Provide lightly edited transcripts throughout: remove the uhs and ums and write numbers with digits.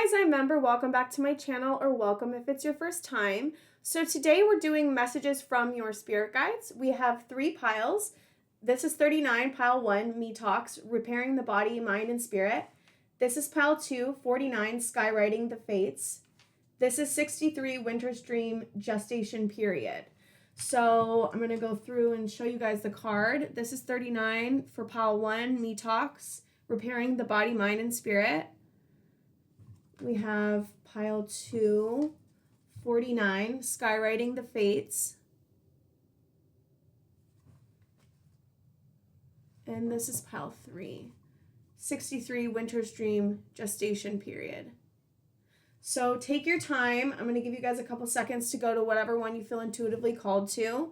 guys, I'm Ember. Welcome back to my channel, or welcome if it's your first time. So today we're doing messages from your spirit guides. We have 3 piles. This is 39, pile 1, Me Talks, Repairing the Body, Mind, and Spirit. This is pile 2, 49, Skywriting the Fates. This is 63, Winter's Dream, Gestation Period. So I'm going to go through and show you guys the card. This is 39 for pile 1, Me Talks, Repairing the Body, Mind, and Spirit. We have pile 2, 49, Skywriting the Fates. And this is pile 3, 63, Winter's Dream, Gestation Period. So take your time. I'm going to give you guys a couple seconds to go to whatever one you feel intuitively called to.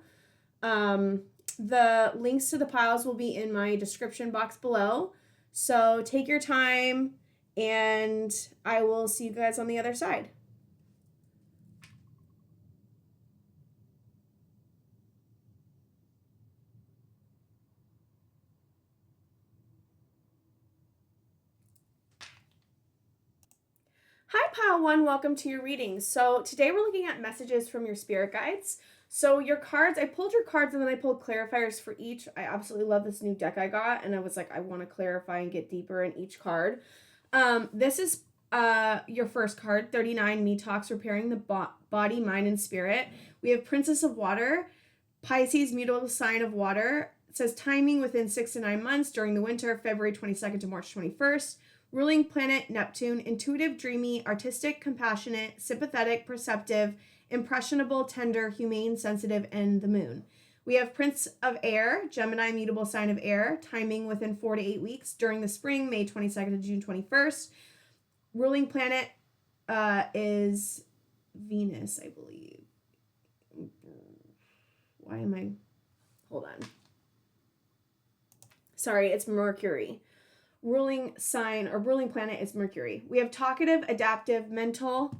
The links to the piles will be in my description box below. So take your time, and I will see you guys on the other side. Hi, pile 1, welcome to your reading. So today we're looking at messages from your spirit guides. So your cards, I pulled your cards and then I pulled clarifiers for each. I absolutely love this new deck I got, and I was like, I want to clarify and get deeper in each card. This is your first card, 39, Me Talks, Repairing the Body, Mind, and Spirit. We have Princess of Water, Pisces, mutable sign of water. It says timing within 6 to 9 months during the winter, February 22nd to March 21st. Ruling planet, Neptune, intuitive, dreamy, artistic, compassionate, sympathetic, perceptive, impressionable, tender, humane, sensitive, and the moon. We have Prince of Air, Gemini, mutable sign of air, timing within 4 to 8 weeks during the spring, May 22nd to June 21st. Ruling planet is Venus, I believe. Why am I? Hold on. Sorry, it's Mercury. Ruling sign or ruling planet is Mercury. We have talkative, adaptive, mental,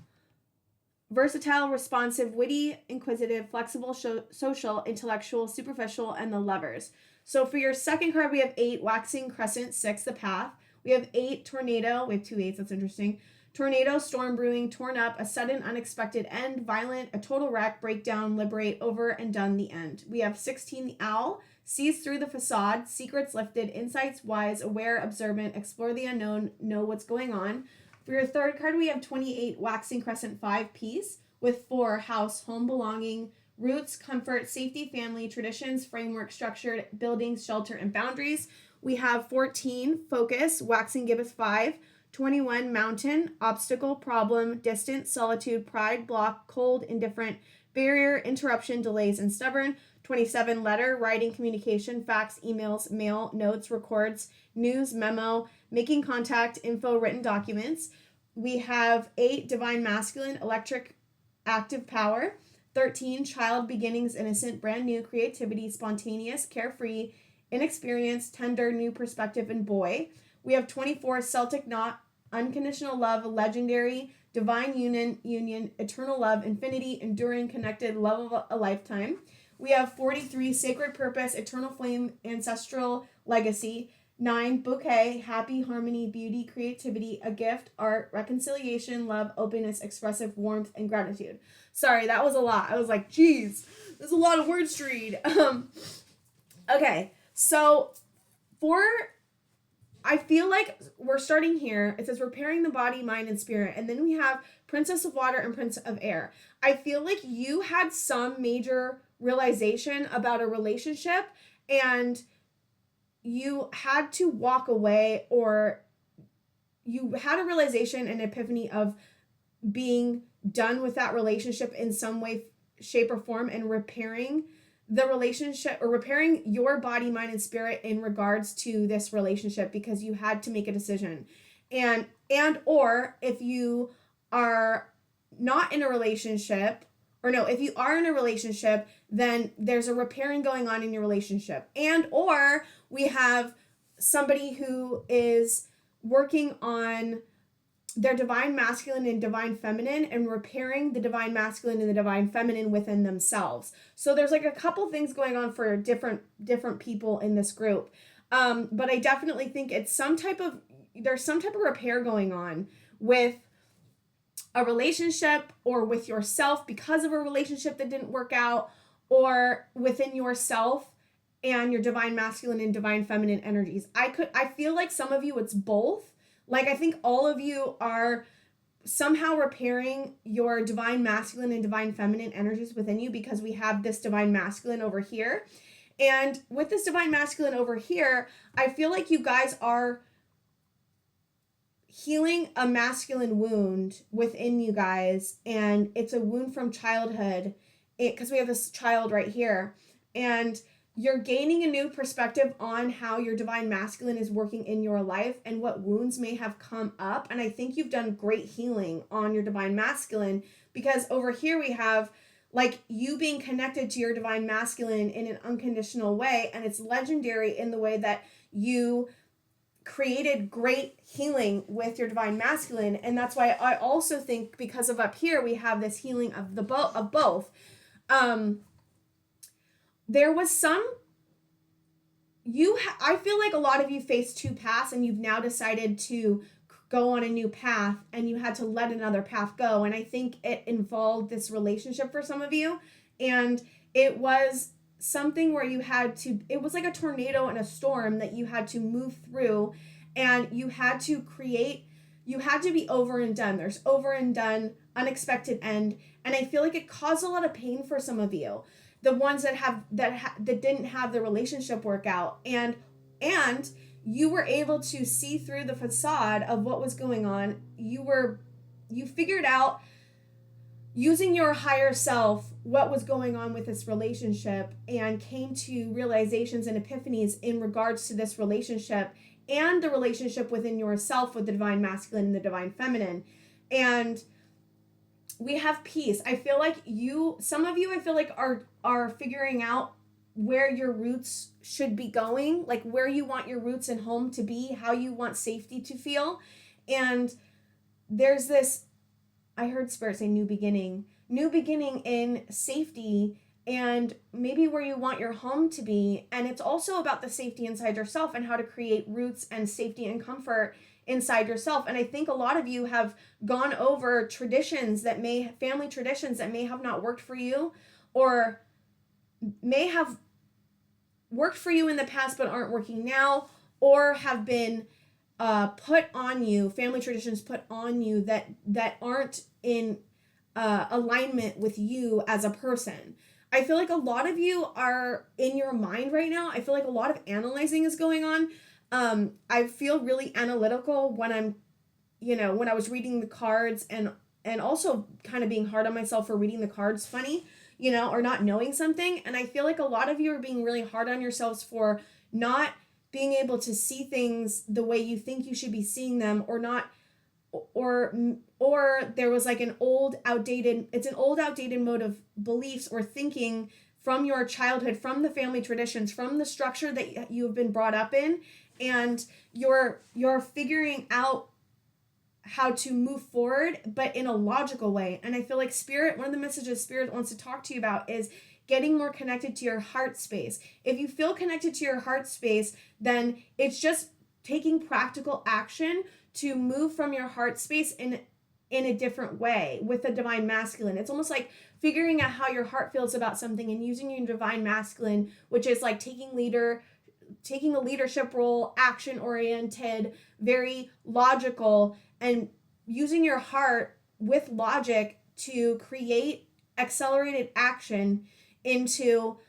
versatile, responsive, witty, inquisitive, flexible, social, intellectual, superficial, and the Lovers. So for your second card, we have 8, waxing crescent, 6, the path. We have 8, tornado. We have 2 8s, that's interesting. Tornado, storm brewing, torn up, a sudden unexpected end, violent, a total wreck, breakdown, liberate, over and done, the end. We have 16, the owl, sees through the facade, secrets lifted, insights wise, aware, observant, explore the unknown, know what's going on. For your third card, we have 28, waxing crescent, 5, peace, with 4, house, home, belonging, roots, comfort, safety, family, traditions, framework, structured, buildings, shelter, and boundaries. We have 14, focus, waxing gibbous, 5, 21, mountain, obstacle, problem, distance, solitude, pride, block, cold, indifferent, barrier, interruption, delays, and stubborn. 27, letter, writing, communication, fax, emails, mail, notes, records, news, memo, making contact, info, written documents. We have 8, divine masculine, electric, active power. 13, child, beginnings, innocent, brand new, creativity, spontaneous, carefree, inexperienced, tender, new perspective, and boy. We have 24, Celtic knot, unconditional love, legendary, divine union, eternal love, infinity, enduring, connected, love of a lifetime. We have 43, sacred purpose, eternal flame, ancestral legacy. 9, bouquet, happy, harmony, beauty, creativity, a gift, art, reconciliation, love, openness, expressive, warmth, and gratitude. Sorry, that was a lot. I was like, geez, there's a lot of words to read. Okay, so I feel like we're starting here. It says repairing the body, mind, and spirit. And then we have Princess of Water and Prince of Air. I feel like you had some major realization about a relationship and you had to walk away, or you had a realization and epiphany of being done with that relationship in some way, shape, or form, and repairing the relationship, or repairing your body, mind, and spirit in regards to this relationship, because you had to make a decision. And or if you are not in a relationship, or no, if you are in a relationship, then there's a repairing going on in your relationship. And or we have somebody who is working on their divine masculine and divine feminine and repairing the divine masculine and the divine feminine within themselves. So there's like a couple things going on for different people in this group. But I definitely think it's there's some type of repair going on with a relationship or with yourself because of a relationship that didn't work out, or within yourself and your divine masculine and divine feminine energies. I feel like some of you it's both. Like I think all of you are somehow repairing your divine masculine and divine feminine energies within you, because we have this divine masculine over here. And with this divine masculine over here, I feel like you guys are healing a masculine wound within you guys, and it's a wound from childhood, because we have this child right here, and you're gaining a new perspective on how your divine masculine is working in your life and what wounds may have come up. And I think you've done great healing on your divine masculine, because over here we have like you being connected to your divine masculine in an unconditional way, and it's legendary in the way that you created great healing with your divine masculine. And that's why I also think, because of up here we have this healing of the both. There was some I feel like a lot of you faced two paths, and you've now decided to go on a new path, and you had to let another path go. And I think it involved this relationship for some of you, and it was something where you had to, it was like a tornado and a storm that you had to move through, and you had to be over and done. There's over and done, unexpected end. And I feel like it caused a lot of pain for some of you, the ones that didn't have the relationship work out, and you were able to see through the facade of what was going on. You figured out, using your higher self, what was going on with this relationship, and came to realizations and epiphanies in regards to this relationship and the relationship within yourself with the divine masculine and the divine feminine. And we have peace. I feel like some of you, I feel like are figuring out where your roots should be going, like where you want your roots and home to be, how you want safety to feel. And there's this, I heard Spirit say new beginning in safety, and maybe where you want your home to be. And it's also about the safety inside yourself and how to create roots and safety and comfort inside yourself. And I think a lot of you have gone over family traditions that may have not worked for you, or may have worked for you in the past but aren't working now, or have been put on you, family traditions put on you that aren't in alignment with you as a person. I feel like a lot of you are in your mind right now. I feel like a lot of analyzing is going on. I feel really analytical when when I was reading the cards, and also kind of being hard on myself for reading the cards funny, or not knowing something. And I feel like a lot of you are being really hard on yourselves for not being able to see things the way you think you should be seeing them, or not, or there was like an old outdated mode of beliefs or thinking from your childhood, from the family traditions, from the structure that you have been brought up in, and you're figuring out how to move forward, but in a logical way. And I feel like Spirit, one of the messages Spirit wants to talk to you about is getting more connected to your heart space. If you feel connected to your heart space, then it's just taking practical action to move from your heart space in a different way with the divine masculine. It's almost like figuring out how your heart feels about something and using your divine masculine, which is like taking a leadership role, action oriented, very logical, and using your heart with logic to create accelerated action into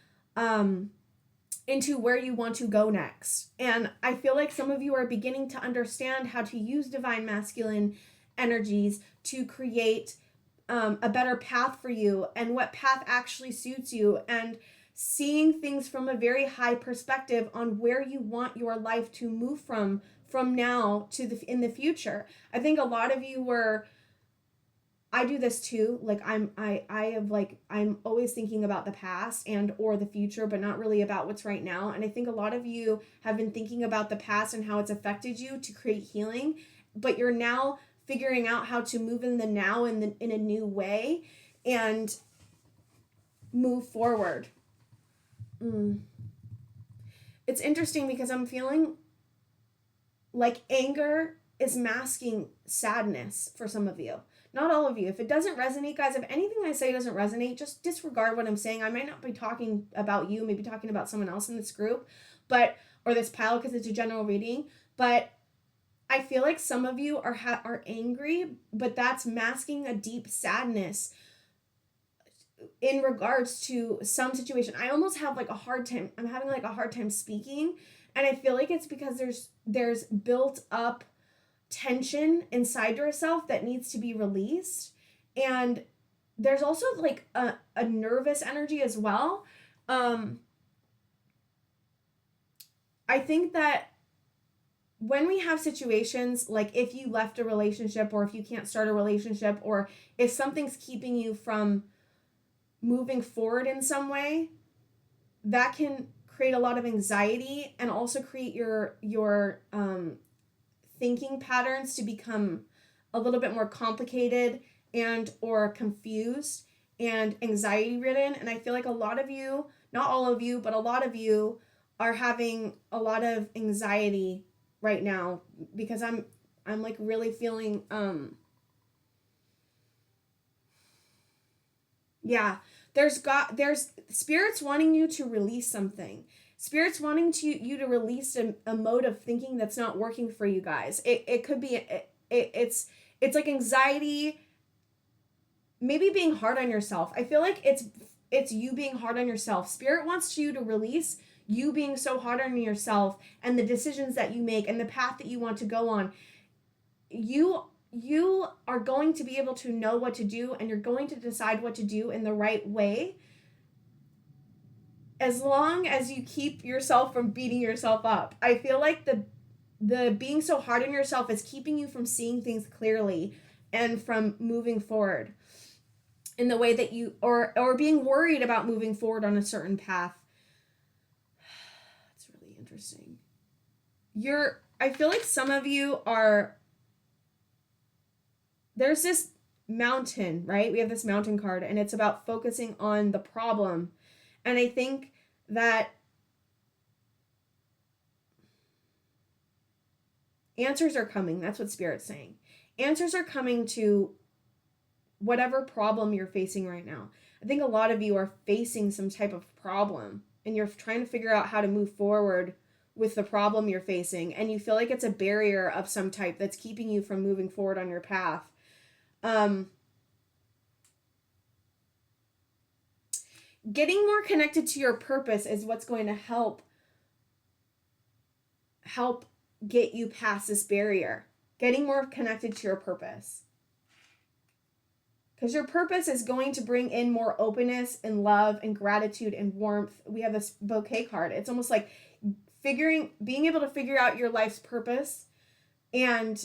where you want to go next. And I feel like some of you are beginning to understand how to use divine masculine energies to create a better path for you, and what path actually suits you, and seeing things from a very high perspective on where you want your life to move from now to in the future. I think a lot of you I do this too. Like I'm always thinking about the past and or the future, but not really about what's right now. And I think a lot of you have been thinking about the past and how it's affected you to create healing, but you're now figuring out how to move in the now in a new way and move forward. It's interesting because I'm feeling like anger is masking sadness for some of you. not all of you. If it doesn't resonate, guys, if anything I say doesn't resonate, just disregard what I'm saying. I might not be talking about you, maybe talking about someone else in this group, or this pile, because it's a general reading. But I feel like some of you are angry, but that's masking a deep sadness in regards to some situation. I almost have like a hard time. I'm having like a hard time speaking, and I feel like it's because there's built up tension inside yourself that needs to be released, and there's also like a nervous energy as well. I think that when we have situations like if you left a relationship, or if you can't start a relationship, or if something's keeping you from moving forward in some way, that can create a lot of anxiety and also create your thinking patterns to become a little bit more complicated and or confused and anxiety ridden. And I feel like a lot of you, not all of you, but a lot of you are having a lot of anxiety right now, because I'm like really feeling there's spirits wanting you to release something. Spirits wanting you to release a mode of thinking that's not working for you guys. It could be it's like anxiety, maybe being hard on yourself. I feel like it's you being hard on yourself. Spirit wants you to release you being so hard on yourself and the decisions that you make and the path that you want to go on. You are going to be able to know what to do, and you're going to decide what to do in the right way, as long as you keep yourself from beating yourself up. I feel like the being so hard on yourself is keeping you from seeing things clearly and from moving forward in the way that you, or being worried about moving forward on a certain path. It's really interesting. I feel like some of you are, there's this mountain, right? We have this mountain card, and it's about focusing on the problem. And I think that answers are coming. That's what Spirit's saying. Answers are coming to whatever problem you're facing right now. I think a lot of you are facing some type of problem, and you're trying to figure out how to move forward with the problem you're facing, and you feel like it's a barrier of some type that's keeping you from moving forward on your path. Getting more connected to your purpose is what's going to help get you past this barrier. Getting more connected to your purpose. Because your purpose is going to bring in more openness and love and gratitude and warmth. We have this bouquet card. It's almost like being able to figure out your life's purpose and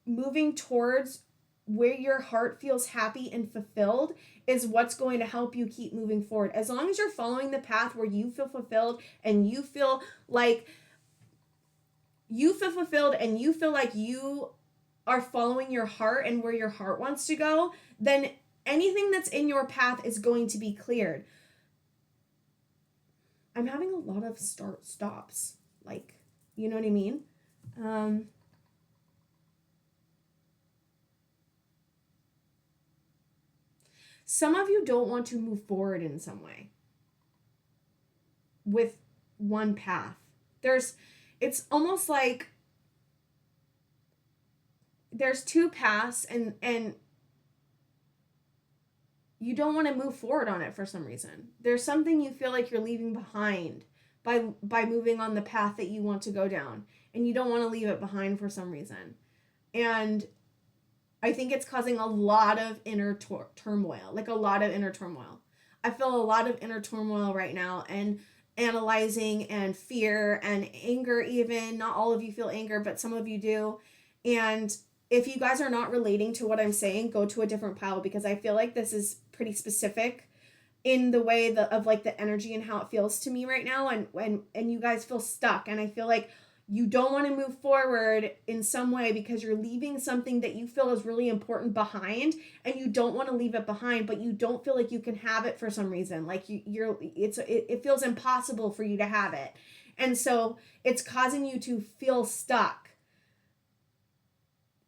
moving towards where your heart feels happy and fulfilled is what's going to help you keep moving forward. As long as you're following the path where you feel fulfilled and you feel like you are following your heart and where your heart wants to go, then anything that's in your path is going to be cleared. I'm having a lot of stops. Like, you know what I mean? Some of you don't want to move forward in some way with one path. It's almost like there's two paths, and you don't want to move forward on it for some reason. There's something you feel like you're leaving behind by moving on the path that you want to go down, and you don't want to leave it behind for some reason. And I think it's causing a lot of inner turmoil, like a lot of inner turmoil. I feel a lot of inner turmoil right now, and analyzing and fear and anger even. Not all of you feel anger, but some of you do. And if you guys are not relating to what I'm saying, go to a different pile, because I feel like this is pretty specific in the way of like the energy and how it feels to me right now. And you guys feel stuck, and I feel like you don't want to move forward in some way because you're leaving something that you feel is really important behind, and you don't want to leave it behind, but you don't feel like you can have it for some reason. Like it feels impossible for you to have it. And so it's causing you to feel stuck.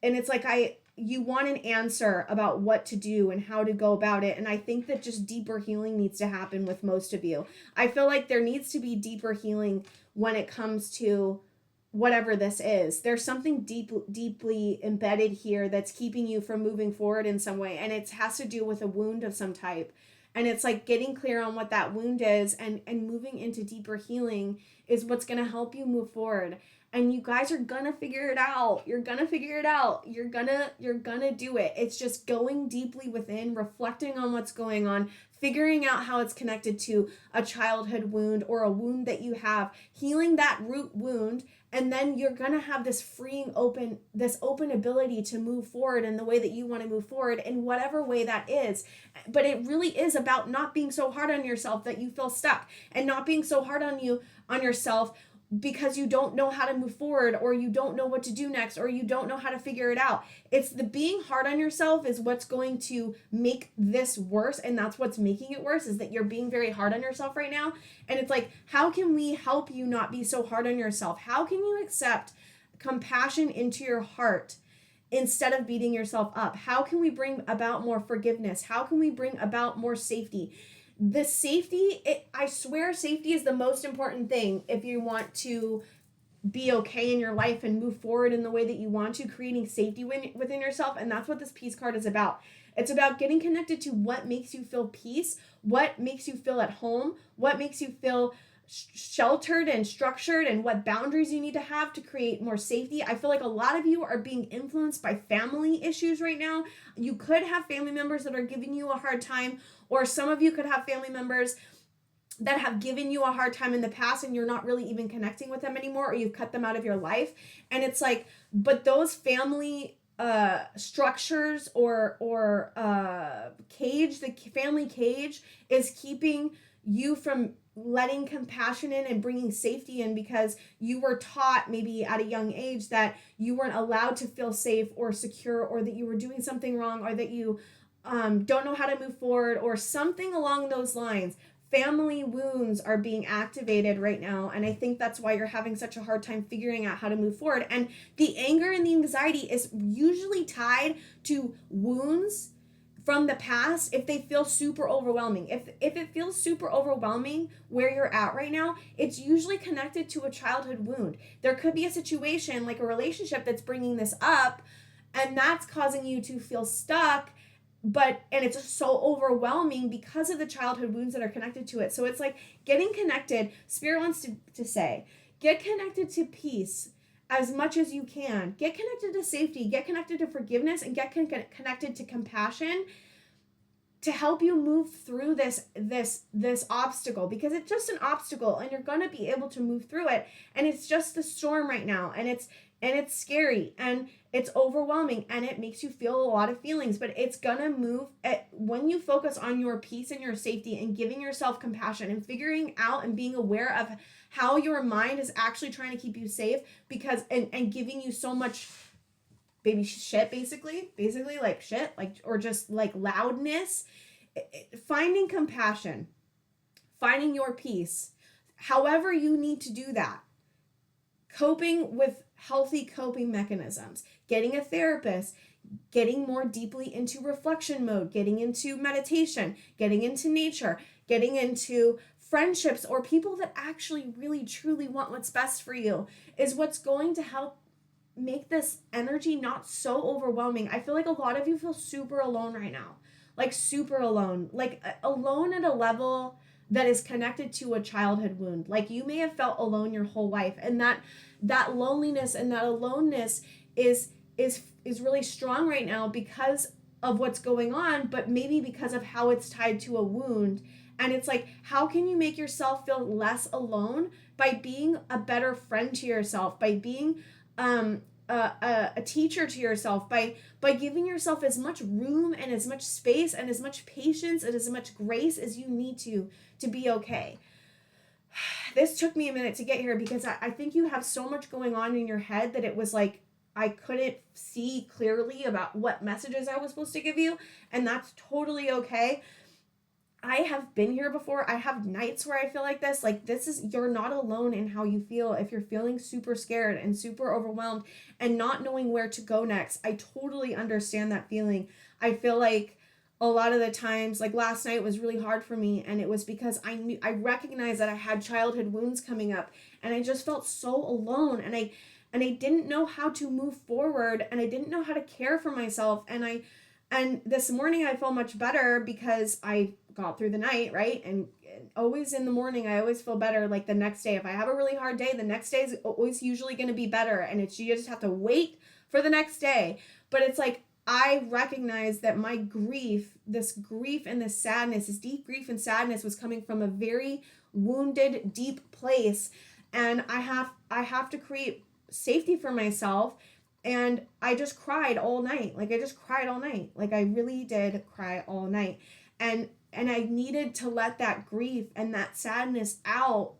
And it's like, you want an answer about what to do and how to go about it. And I think that just deeper healing needs to happen with most of you. I feel like there needs to be deeper healing when it comes to whatever this is. There's something deeply embedded here that's keeping you from moving forward in some way. And it has to do with a wound of some type. And it's like getting clear on what that wound is and moving into deeper healing is what's going to help you move forward. And you guys are going to figure it out. You're going to figure it out. You're going to do it. It's just going deeply within, reflecting on what's going on, figuring out how it's connected to a childhood wound or a wound that you have, healing that root wound. And then you're going to have this open ability to move forward in the way that you want to move forward in whatever way that is. But it really is about not being so hard on yourself that you feel stuck, and not being so hard on yourself because you don't know how to move forward, or you don't know what to do next, or you don't know how to figure it out. It's the being hard on yourself is what's going to make this worse. And that's what's making it worse, is that you're being very hard on yourself right now. And it's like, how can we help you not be so hard on yourself? How can you accept compassion into your heart instead of beating yourself up? How can we bring about more forgiveness? How can we bring about more safety? The safety, I swear safety is the most important thing if you want to be okay in your life and move forward in the way that you want to, creating safety within yourself. And that's what this peace card is about. It's about getting connected to what makes you feel peace, what makes you feel at home, what makes you feel sheltered and structured, and what boundaries you need to have to create more safety. I feel like a lot of you are being influenced by family issues right now. You could have family members that are giving you a hard time, or some of you could have family members that have given you a hard time in the past and you're not really even connecting with them anymore, or you've cut them out of your life. And it's like, but those family structures or cage, the family cage is keeping you from letting compassion in and bringing safety in, because you were taught maybe at a young age that you weren't allowed to feel safe or secure, or that you were doing something wrong, or that you don't know how to move forward, or something along those lines. Family wounds are being activated right now, and I think that's why you're having such a hard time figuring out how to move forward. And the anger and the anxiety is usually tied to wounds from the past if they feel super overwhelming. If it feels super overwhelming where you're at right now, it's usually connected to a childhood wound. There could be a situation like a relationship that's bringing this up, and that's causing you to feel stuck, and it's so overwhelming because of the childhood wounds that are connected to it. So it's like getting connected. Spirit wants to say, get connected to peace as much as you can. Get connected to safety, get connected to forgiveness, and get connected to compassion to help you move through this obstacle, because it's just an obstacle and you're going to be able to move through it. And it's just the storm right now, and it's scary and it's overwhelming and it makes you feel a lot of feelings, but it's gonna move when you focus on your peace and your safety and giving yourself compassion and figuring out and being aware of how your mind is actually trying to keep you safe, because and giving you so much baby shit, basically like shit, like, or just like loudness. Finding compassion, finding your peace, however you need to do that, coping with healthy coping mechanisms, getting a therapist, getting more deeply into reflection mode, getting into meditation, getting into nature, getting into friendships or people that actually really truly want what's best for you is what's going to help make this energy not so overwhelming. I feel like a lot of you feel super alone right now, like super alone, like alone at a level that is connected to a childhood wound. Like you may have felt alone your whole life, and that loneliness and that aloneness is really strong right now because of what's going on, but maybe because of how it's tied to a wound. And it's like, how can you make yourself feel less alone? By being a better friend to yourself, by being a teacher to yourself, by giving yourself as much room and as much space and as much patience and as much grace as you need to be okay. This took me a minute to get here because I think you have so much going on in your head that it was like I couldn't see clearly about what messages I was supposed to give you, and that's totally okay. I have been here before. I have nights where I feel like this. Like, you're not alone in how you feel. If you're feeling super scared and super overwhelmed and not knowing where to go next, I totally understand that feeling. I feel like a lot of the times, like last night was really hard for me, and it was because I recognized that I had childhood wounds coming up, and I just felt so alone, and I didn't know how to move forward, and I didn't know how to care for myself, and this morning I felt much better because I got through the night, right? And always in the morning, I always feel better like the next day. If I have a really hard day, the next day is always usually going to be better. And you just have to wait for the next day. But it's like, I recognize that my grief, this grief and this sadness, this deep grief and sadness was coming from a very wounded, deep place. And I have to create safety for myself. And I just cried all night. Like, I just cried all night. Like, I really did cry all night. And I needed to let that grief and that sadness out,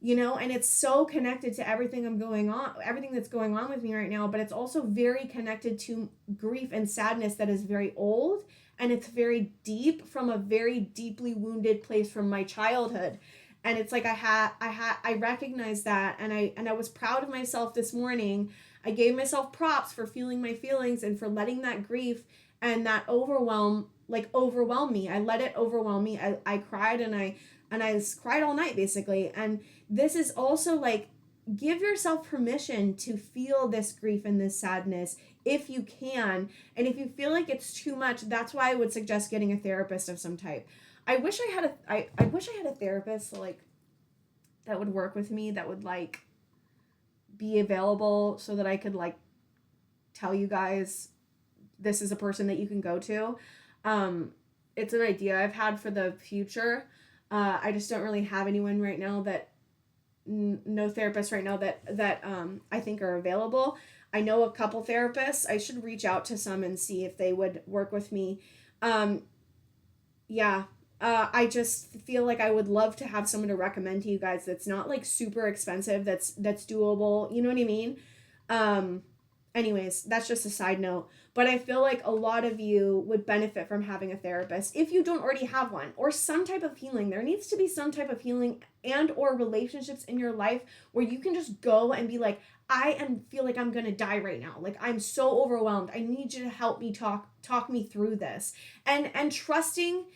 and it's so connected to everything that's going on with me right now, but it's also very connected to grief and sadness that is very old, and it's very deep from a very deeply wounded place from my childhood. And it's like I recognized that, and I was proud of myself this morning. I gave myself props for feeling my feelings and for letting that grief and that overwhelm me. I let it overwhelm me. I cried, and I cried all night basically. And this is also like, give yourself permission to feel this grief and this sadness if you can. And if you feel like it's too much, that's why I would suggest getting a therapist of some type. I wish I had a therapist like that would work with me, that would like be available so that I could like tell you guys this is a person that you can go to. It's an idea I've had for the future. I just don't really have anyone right now no therapists right now that I think are available. I know a couple therapists. I should reach out to some and see if they would work with me. I just feel like I would love to have someone to recommend to you guys that's not like super expensive, that's doable. You know what I mean? Anyways, that's just a side note. But I feel like a lot of you would benefit from having a therapist if you don't already have one, or some type of healing. There needs to be some type of healing and or relationships in your life where you can just go and be like, feel like I'm gonna die right now. Like, I'm so overwhelmed. I need you to help me talk me through this. And trusting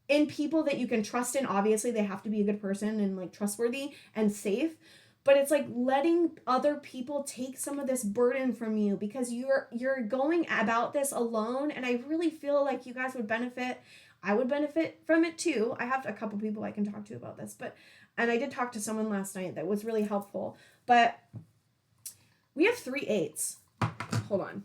in people that you can trust in. Obviously, they have to be a good person and like trustworthy and safe. But it's like letting other people take some of this burden from you, because you're going about this alone. And I really feel like you guys would benefit. I would benefit from it too. I have a couple people I can talk to about this, and I did talk to someone last night that was really helpful. But we have 3 8s. Hold on.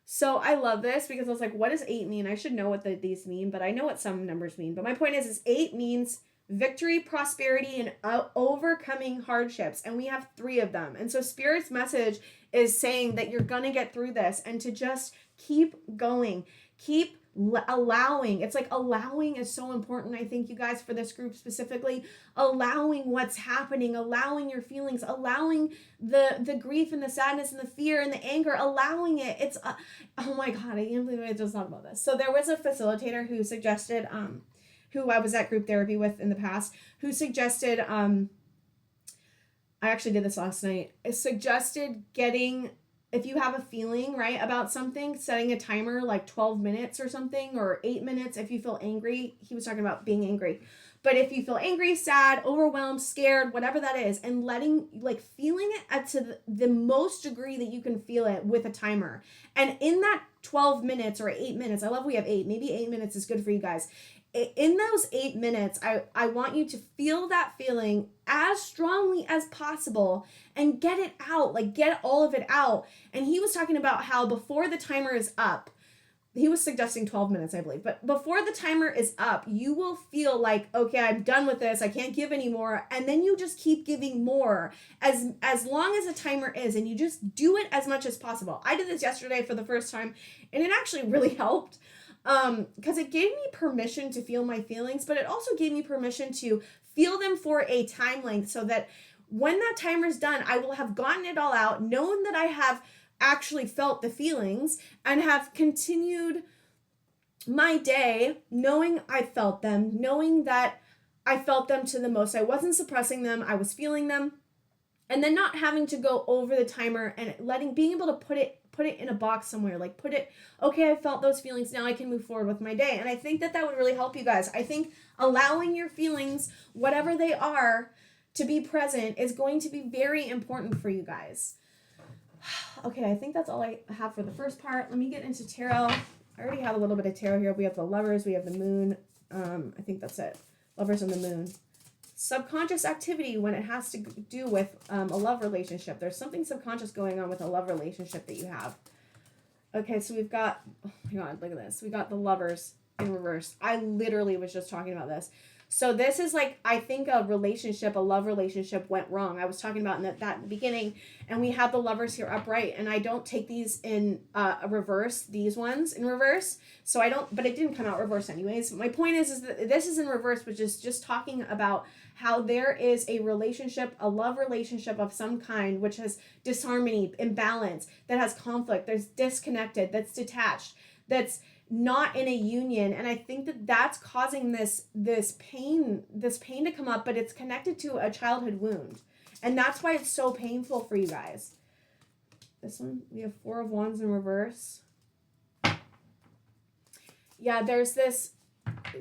So I love this because I was like, what does 8 mean? I should know what these mean, but I know what some numbers mean. But my point is 8 means victory, prosperity, and overcoming hardships. And we have 3 of them. And so Spirit's message is saying that you're going to get through this, and to just keep going, keep allowing. It's like allowing is so important, I think, you guys, for this group specifically. Allowing what's happening, allowing your feelings, allowing the grief and the sadness and the fear and the anger, allowing it. It's oh my God, I can't believe I just thought about this. So there was a facilitator who suggested who I was at group therapy with in the past, who suggested, I actually did this last night, it suggested getting, if you have a feeling, right, about something, setting a timer like 12 minutes or something, or 8 minutes if you feel angry. He was talking about being angry. But if you feel angry, sad, overwhelmed, scared, whatever that is, and feeling it to the most degree that you can feel it with a timer. And in that 12 minutes or 8 minutes, I love we have 8, maybe 8 minutes is good for you guys. In those 8 minutes, I want you to feel that feeling as strongly as possible and get it out, like get all of it out. And he was talking about how before the timer is up, he was suggesting 12 minutes, I believe, but before the timer is up, you will feel like, okay, I'm done with this. I can't give anymore. And then you just keep giving more as long as the timer is, and you just do it as much as possible. I did this yesterday for the first time, and it actually really helped. Because it gave me permission to feel my feelings, but it also gave me permission to feel them for a time length, so that when that timer is done, I will have gotten it all out, known that I have actually felt the feelings, and have continued my day knowing I felt them, knowing that I felt them to the most. I wasn't suppressing them. I was feeling them. And then not having to go over the timer and being able to put it in a box somewhere, like okay, I felt those feelings, now I can move forward with my day. And I think that would really help you guys. I think allowing your feelings, whatever they are, to be present is going to be very important for you guys. Okay, I think that's all I have for the first part. Let me get into tarot. I already have a little bit of tarot here. We have the Lovers, we have the Moon. I think that's it. Lovers and the Moon. Subconscious activity when it has to do with a love relationship. There's something subconscious going on with a love relationship that you have. Okay, so we've got, oh my God, look at this. We got the Lovers in reverse. I literally was just talking about this. So this is like, I think a love relationship went wrong. I was talking about that in the beginning, and we have the Lovers here upright, and I don't take these in a reverse, these ones in reverse. So I don't, but it didn't come out reverse anyways. My point is that this is in reverse, which is just talking about how there is a relationship, a love relationship of some kind, which has disharmony, imbalance, that has conflict, there's disconnected, that's detached, that's not in a union. And I think that that's causing this pain to come up, but it's connected to a childhood wound. And that's why it's so painful for you guys. This one, we have Four of Wands in reverse. Yeah, there's this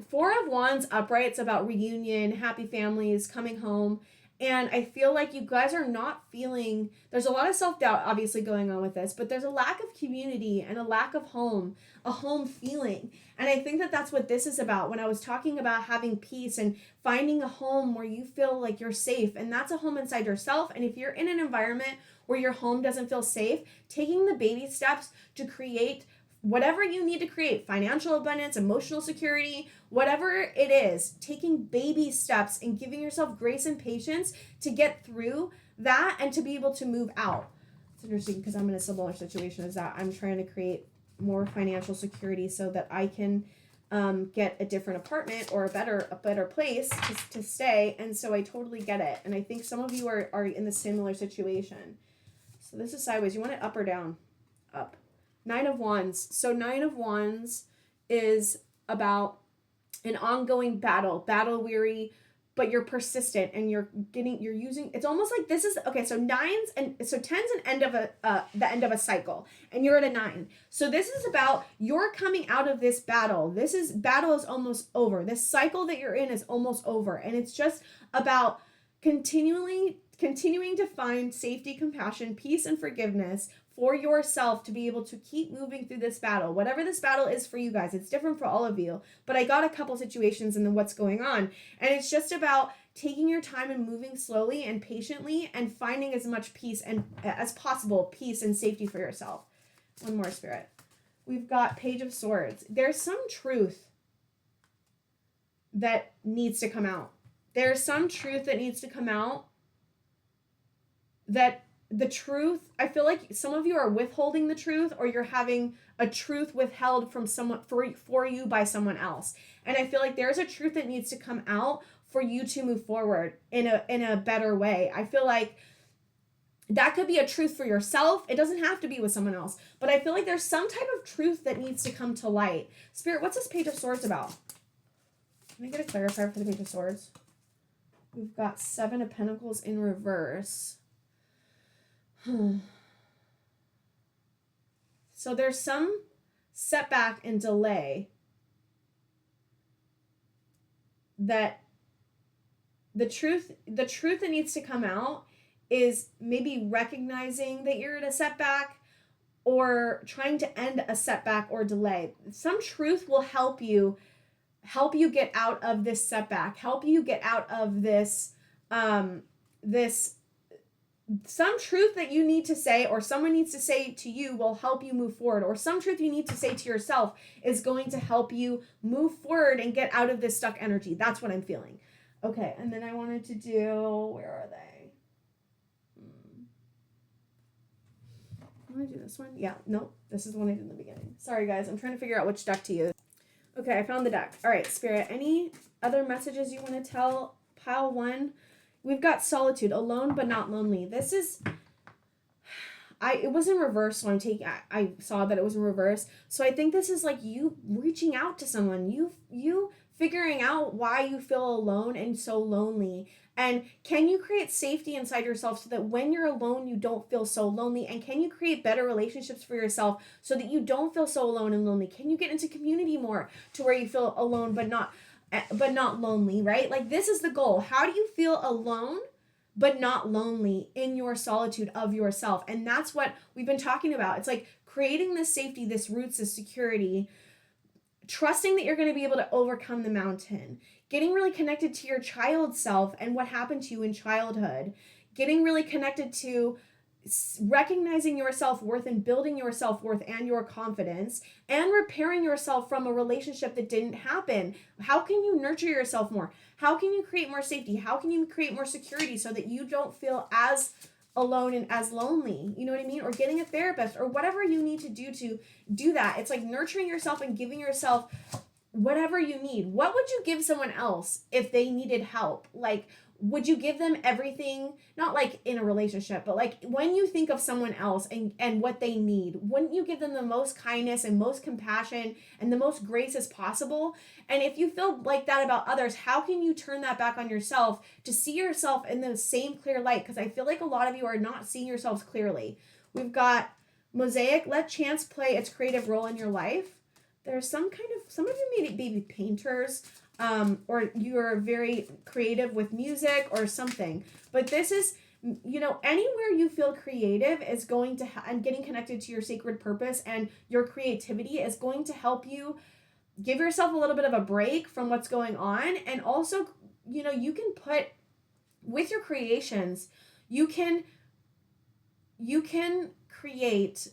Four of Wands upright. It's about reunion, happy families, coming home. And I feel like you guys are not feeling, there's a lot of self-doubt obviously going on with this, but there's a lack of community and a lack of home, a home feeling. And I think that that's what this is about. When I was talking about having peace and finding a home where you feel like you're safe, and that's a home inside yourself. And if you're in an environment where your home doesn't feel safe, taking the baby steps to create whatever you need to create, financial abundance, emotional security, whatever it is, taking baby steps and giving yourself grace and patience to get through that and to be able to move out. It's interesting because I'm in a similar situation as that. I'm trying to create more financial security so that I can get a different apartment or a better place to stay. And so I totally get it. And I think some of you are in the similar situation. So this is sideways. You want it up or down? Up. Nine of Wands. So Nine of Wands is about an ongoing battle weary, but you're persistent and you're using, it's almost like this is, okay, so nines and so 10's an end of the end of a cycle, and you're at a 9. So this is about you're coming out of this battle. Battle is almost over. This cycle that you're in is almost over. And it's just about continuing to find safety, compassion, peace, and forgiveness for yourself to be able to keep moving through this battle. Whatever this battle is for you guys, it's different for all of you. But I got a couple situations and then what's going on. And it's just about taking your time and moving slowly and patiently and finding as much peace and as possible, peace and safety for yourself. One more, Spirit. We've got Page of Swords. There's some truth that needs to come out. There's some truth that needs to come out that the truth, I feel like some of you are withholding the truth, or you're having a truth withheld from someone for you by someone else. And I feel like there's a truth that needs to come out for you to move forward in a better way. I feel like that could be a truth for yourself. It doesn't have to be with someone else, but I feel like there's some type of truth that needs to come to light. Spirit, what's this Page of Swords about? Can I get a clarifier for the Page of Swords? We've got Seven of Pentacles in reverse. So there's some setback and delay that the truth that needs to come out is maybe recognizing that you're at a setback or trying to end a setback or delay. Some truth will help you get out of this setback, help you get out of this some truth that you need to say or someone needs to say to you will help you move forward, or some truth you need to say to yourself is going to help you move forward and get out of this stuck energy. That's what I'm feeling. Okay, and then I wanted to do, where are they? I want to do this one. Yeah, nope, this is the one I did in the beginning. Sorry guys, I'm trying to figure out which deck to use. Okay, I found the deck. All right, Spirit, any other messages you want to tell pile 1? We've got solitude, alone but not lonely. it was in reverse, so I saw that it was in reverse. So I think this is like you reaching out to someone, you figuring out why you feel alone and so lonely. And can you create safety inside yourself so that when you're alone, you don't feel so lonely? And can you create better relationships for yourself so that you don't feel so alone and lonely? Can you get into community more to where you feel alone but not lonely, right? Like, this is the goal. How do you feel alone but not lonely in your solitude of yourself? And that's what we've been talking about. It's like creating this safety, this roots, this security, trusting that you're going to be able to overcome the mountain, getting really connected to your child self and what happened to you in childhood, getting really connected to recognizing your self-worth and building your self-worth and your confidence, and repairing yourself from a relationship that didn't happen. How can you nurture yourself more? How can you create more safety? How can you create more security so that you don't feel as alone and as lonely? You know what I mean? Or getting a therapist or whatever you need to do that. It's like nurturing yourself and giving yourself whatever you need. What would you give someone else if they needed help? Like, would you give them everything? Not like in a relationship, but like when you think of someone else and what they need, wouldn't you give them the most kindness and most compassion and the most grace as possible? And if you feel like that about others, how can you turn that back on yourself to see yourself in the same clear light? Because I feel like a lot of you are not seeing yourselves clearly. We've got Mosaic, let chance play its creative role in your life. There's some of you may be painters, or you're very creative with music or something. But this is, anywhere you feel creative is going to, and getting connected to your sacred purpose and your creativity is going to help you give yourself a little bit of a break from what's going on. And also, you can put, with your creations, you can create,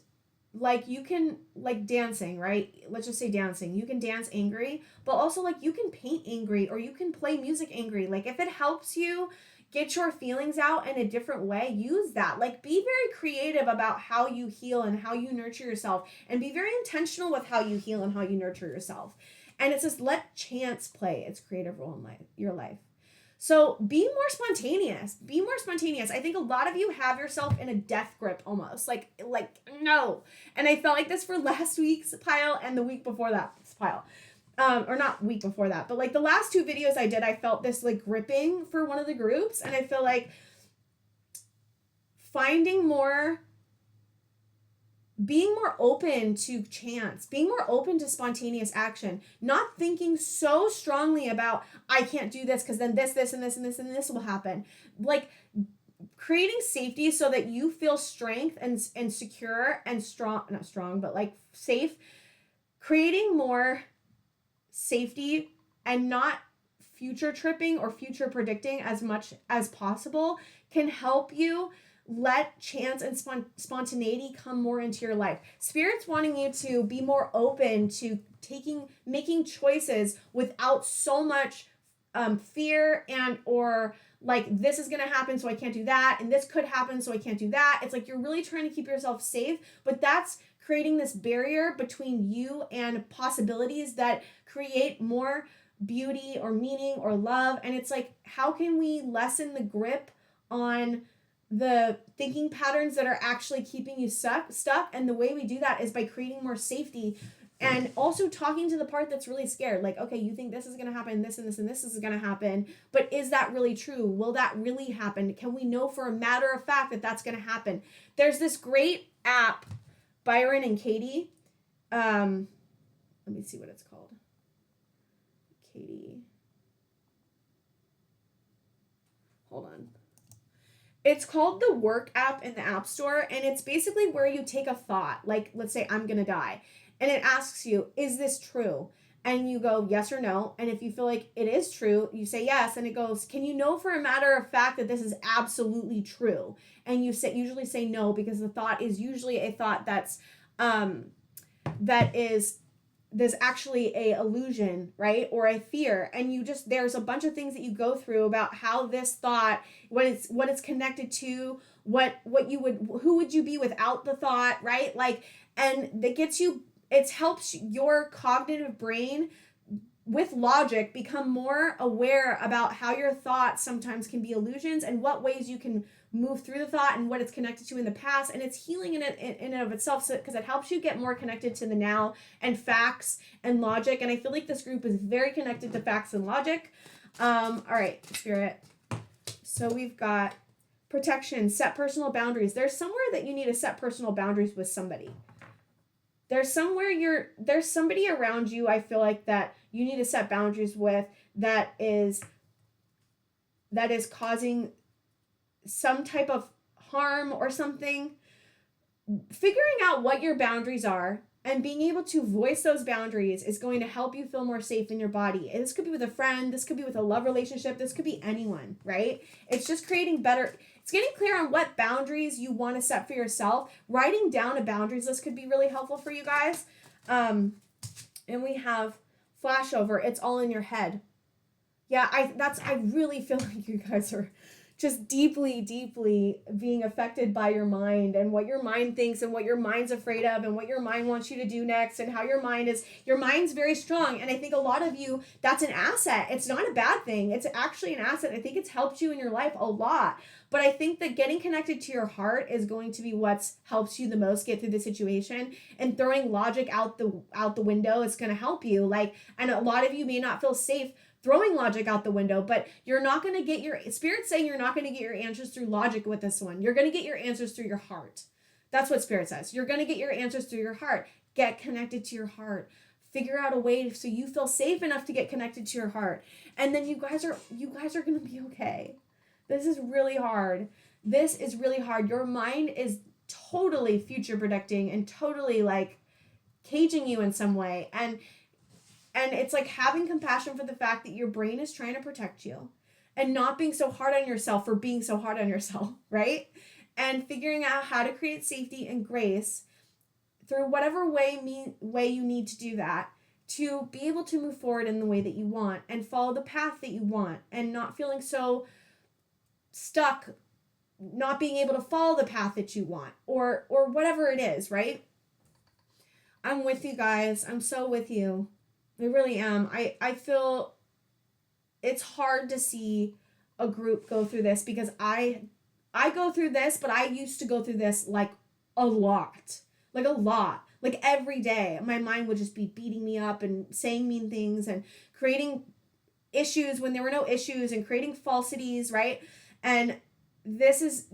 like dancing, right? Let's just say dancing. You can dance angry, but also like you can paint angry, or you can play music angry. Like, if it helps you get your feelings out in a different way, use that. Like, be very creative about how you heal and how you nurture yourself, and be very intentional with how you heal and how you nurture yourself. And it says, let chance play its creative role in your life. So be more spontaneous. Be more spontaneous. I think a lot of you have yourself in a death grip almost. Like no. And I felt like this for last week's pile and the week before that pile. Or not week before that, but like the last two videos I did, I felt this like gripping for one of the groups. And I feel like being more open to chance, being more open to spontaneous action, not thinking so strongly about, I can't do this because then this, and this, and this, and this will happen. Like, creating safety so that you feel strength and secure and strong, not strong, but like safe, creating more safety and not future tripping or future predicting as much as possible can help you let chance and spontaneity come more into your life. Spirit's wanting you to be more open to making choices without so much fear and or like, this is going to happen, so I can't do that. And this could happen, so I can't do that. It's like you're really trying to keep yourself safe, but that's creating this barrier between you and possibilities that create more beauty or meaning or love. And it's like, how can we lessen the grip on the thinking patterns that are actually keeping you stuck? And the way we do that is by creating more safety and also talking to the part that's really scared. Like, okay, you think this is going to happen, this and this and this is going to happen, but is that really true? Will that really happen? Can we know for a matter of fact that that's going to happen? There's this great app, Byron and Katie. Let me see what it's called. Katie. Hold on. It's called the Work app in the App Store, and it's basically where you take a thought, like, let's say I'm gonna die, and it asks you, is this true? And you go yes or no, and if you feel like it is true, you say yes, and it goes, can you know for a matter of fact that this is absolutely true? And you usually say no, because the thought is usually a thought there's actually a illusion, right? Or a fear. And there's a bunch of things that you go through about how this thought, what it's connected to, who would you be without the thought, right? Like, and it helps your cognitive brain with logic become more aware about how your thoughts sometimes can be illusions and what ways you can move through the thought and what it's connected to in the past, and it's healing in and of itself, because it helps you get more connected to the now and facts and logic. And I feel like this group is very connected to facts and logic. All right, Spirit. So we've got protection, set personal boundaries. There's somewhere that you need to set personal boundaries with somebody. There's somebody around you, I feel like, that you need to set boundaries with, that is causing some type of harm or something. Figuring out what your boundaries are and being able to voice those boundaries is going to help you feel more safe in your body. And this could be with a friend, this could be with a love relationship, this could be anyone, right? It's just getting clear on what boundaries you want to set for yourself. Writing down a boundaries list could be really helpful for you guys. And we have flashover. It's all in your head. Yeah, I really feel like you guys are just deeply, deeply being affected by your mind and what your mind thinks and what your mind's afraid of and what your mind wants you to do next and how your mind's very strong. And I think a lot of you, that's an asset. It's not a bad thing. It's actually an asset. I think it's helped you in your life a lot. But I think that getting connected to your heart is going to be what helps you the most get through the situation, and throwing logic out the window is going to help you. And a lot of you may not feel safe throwing logic out the window, but you're not going to get your Spirit's saying you're not going to get your answers through logic with this one. You're going to get your answers through your heart. That's what Spirit says. You're going to get your answers through your heart. Get connected to your heart. Figure out a way so you feel safe enough to get connected to your heart. And then you guys are going to be okay. This is really hard. This is really hard. Your mind is totally future predicting and totally caging you in some way. And it's having compassion for the fact that your brain is trying to protect you and not being so hard on yourself for being so hard on yourself, right? And figuring out how to create safety and grace through whatever way you need to do that, to be able to move forward in the way that you want and follow the path that you want, and not feeling so stuck, not being able to follow the path that you want, or whatever it is, right? I'm with you guys. I'm so with you. I really am. I feel it's hard to see a group go through this, because I go through this, but I used to go through this a lot. Every day. My mind would just be beating me up and saying mean things and creating issues when there were no issues and creating falsities, right? And this is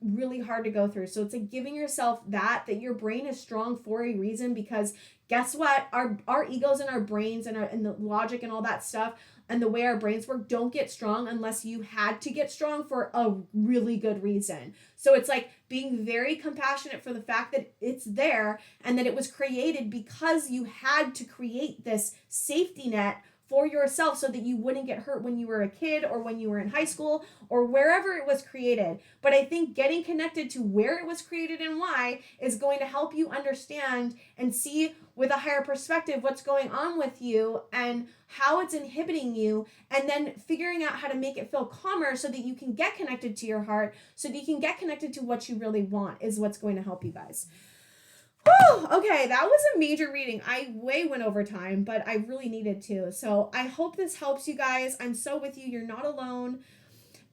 really hard to go through. So it's giving yourself that your brain is strong for a reason, because guess what? Our egos and our brains and the logic and all that stuff and the way our brains work don't get strong unless you had to get strong for a really good reason. So it's being very compassionate for the fact that it's there and that it was created because you had to create this safety net for yourself so that you wouldn't get hurt when you were a kid or when you were in high school or wherever it was created. But I think getting connected to where it was created and why is going to help you understand and see with a higher perspective what's going on with you and how it's inhibiting you, and then figuring out how to make it feel calmer so that you can get connected to your heart, so that you can get connected to what you really want, is what's going to help you guys. Whew, okay, that was a major reading. I way went over time, but I really needed to. So I hope this helps you guys. I'm so with you. You're not alone.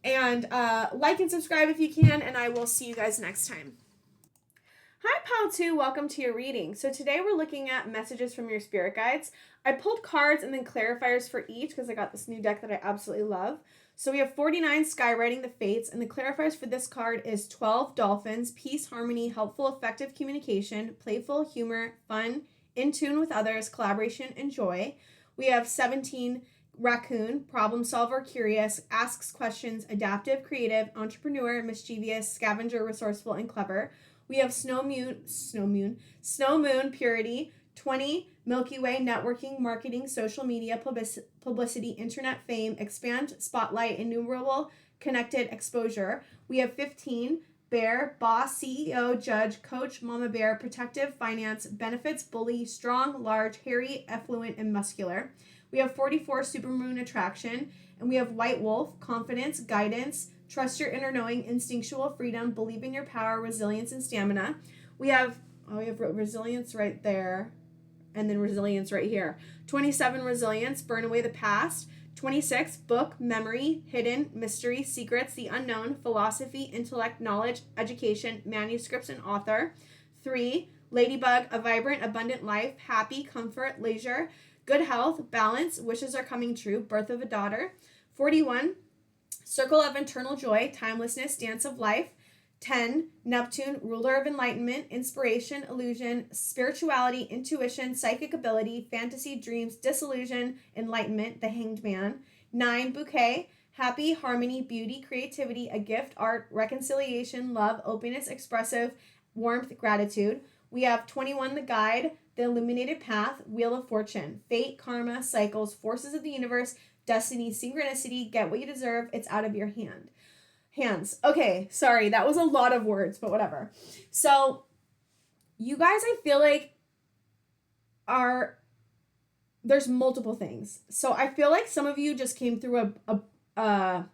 And like and subscribe if you can, and I will see you guys next time. Hi, Pal 2. Welcome to your reading. So today we're looking at messages from your spirit guides. I pulled cards and then clarifiers for each because I got this new deck that I absolutely love. So we have 49 Skywriting the Fates, and the clarifiers for this card is 12 Dolphins, peace, harmony, helpful, effective communication, playful, humor, fun, in tune with others, collaboration, and joy. We have 17 Raccoon, problem solver, curious, asks questions, adaptive, creative, entrepreneur, mischievous, scavenger, resourceful, and clever. We have Snow Moon, purity, 20, Milky Way, networking, marketing, social media, publicity, internet fame, expand, spotlight, innumerable, connected, exposure. We have 15, Bear, boss, CEO, judge, coach, mama bear, protective, finance, benefits, bully, strong, large, hairy, affluent, and muscular. We have 44, supermoon, attraction, and we have White Wolf, confidence, guidance, trust your inner knowing, instinctual, freedom, believe in your power, resilience, and stamina. We have resilience right there, and then resilience right here. 27, resilience, burn away the past. 26, book, memory, hidden, mystery, secrets, the unknown, philosophy, intellect, knowledge, education, manuscripts, and author. 3, ladybug, a vibrant, abundant life, happy, comfort, leisure, good health, balance, wishes are coming true, birth of a daughter. 41, circle of eternal joy, timelessness, dance of life. 10, Neptune, ruler of enlightenment, inspiration, illusion, spirituality, intuition, psychic ability, fantasy, dreams, disillusion, enlightenment, the hanged man. 9, bouquet, happy, harmony, beauty, creativity, a gift, art, reconciliation, love, openness, expressive, warmth, gratitude. We have 21, the guide, the illuminated path, wheel of fortune, fate, karma, cycles, forces of the universe, destiny, synchronicity, get what you deserve, it's out of your hands. Okay, sorry, that was a lot of words, but whatever. So, you guys, I feel like there's multiple things. So I feel like some of you just came through a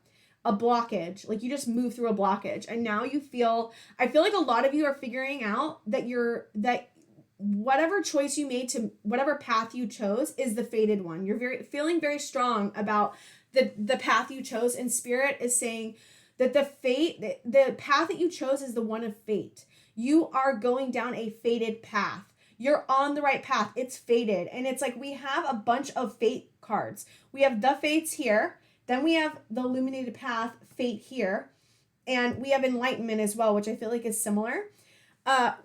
blockage, like you just moved through a blockage, and now I feel like a lot of you are figuring out that whatever choice you made, to whatever path you chose, is the fated one. You're feeling very strong about the path you chose, and Spirit is saying that the path that you chose is the one of fate. You are going down a fated path. You're on the right path. It's fated. And it's like we have a bunch of fate cards. We have the fates here. Then we have the illuminated path, fate here. And we have enlightenment as well, which I feel like is similar.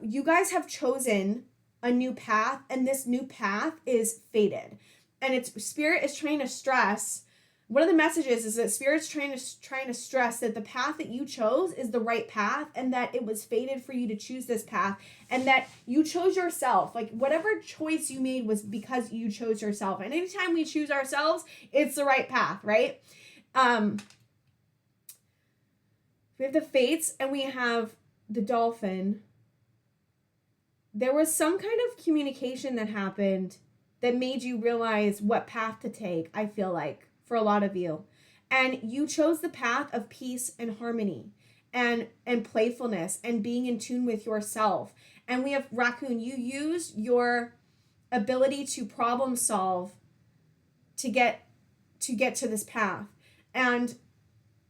You guys have chosen a new path, and this new path is fated. And Spirit is trying to stress, one of the messages is that Spirit's trying to stress that the path that you chose is the right path, and that it was fated for you to choose this path, and that you chose yourself. Like whatever choice you made was because you chose yourself. And anytime we choose ourselves, it's the right path, right? We have the fates and we have the dolphin. There was some kind of communication that happened that made you realize what path to take, I feel like, for a lot of you. And you chose the path of peace and harmony and playfulness and being in tune with yourself. And we have Raccoon. You used your ability to problem solve to get to this path. And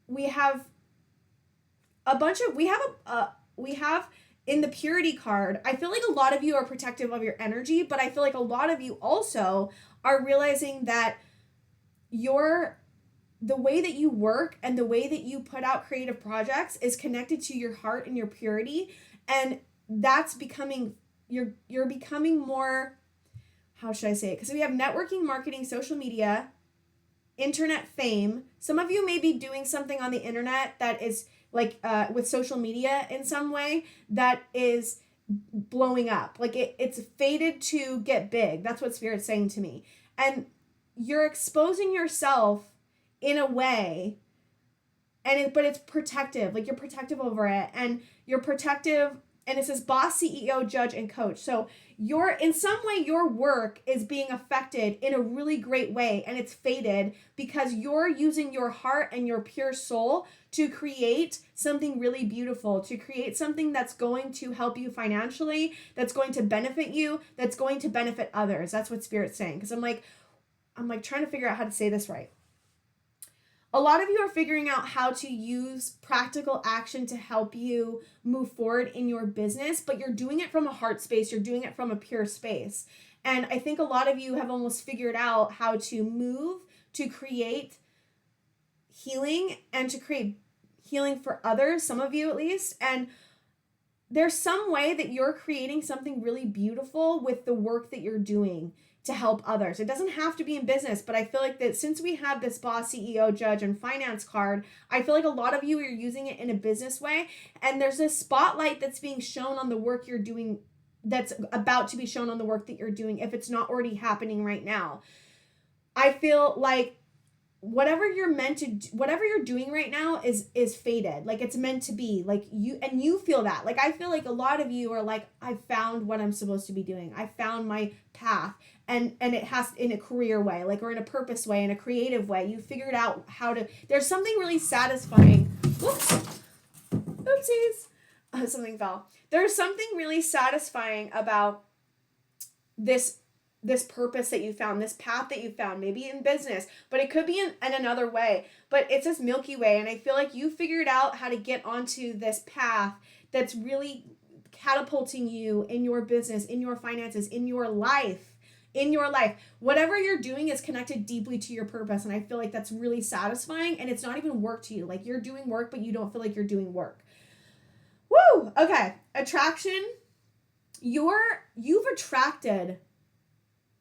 we have in the purity card, I feel like a lot of you are protective of your energy, but I feel like a lot of you also are realizing that the way that you work and the way that you put out creative projects is connected to your heart and your purity. And that's becoming, you're becoming more, how should I say it? Because we have networking, marketing, social media, internet fame. Some of you may be doing something on the internet that is like with social media in some way that is blowing up. Like it's fated to get big. That's what Spirit's saying to me. And you're exposing yourself in a way, but it's protective. Like you're protective over it, and you're protective. And it says boss, CEO, judge, and coach. So in some way, your work is being affected in a really great way, and it's fated because you're using your heart and your pure soul to create something really beautiful, to create something that's going to help you financially, that's going to benefit you, that's going to benefit others. That's what Spirit's saying. Because I'm like trying to figure out how to say this right. A lot of you are figuring out how to use practical action to help you move forward in your business, but you're doing it from a heart space. You're doing it from a pure space. And I think a lot of you have almost figured out how to move to create healing and to create healing for others, some of you at least. And there's some way that you're creating something really beautiful with the work that you're doing to help others. It doesn't have to be in business, but I feel like that since we have this boss, CEO, judge, and finance card, I feel like a lot of you are using it in a business way, and there's a spotlight that's being shown on the work you're doing, that's about to be shown on the work that you're doing, if it's not already happening right now. I feel like whatever you're doing right now is fated. Like it's meant to be. Like you feel that. Like I feel like a lot of you are like, I found what I'm supposed to be doing. I found my path. And it has, in a career way, like, or in a purpose way, in a creative way. You figured out how to, there's something really satisfying. Whoops. Oopsies. Something fell. There's something really satisfying about this this purpose that you found, this path that you found, maybe in business, but it could be in another way. But it's this Milky Way, and I feel like you figured out how to get onto this path that's really catapulting you in your business, in your finances, in your life. Whatever you're doing is connected deeply to your purpose, and I feel like that's really satisfying, and it's not even work to you. Like, you're doing work, but you don't feel like you're doing work. Woo! Okay, attraction. You've attracted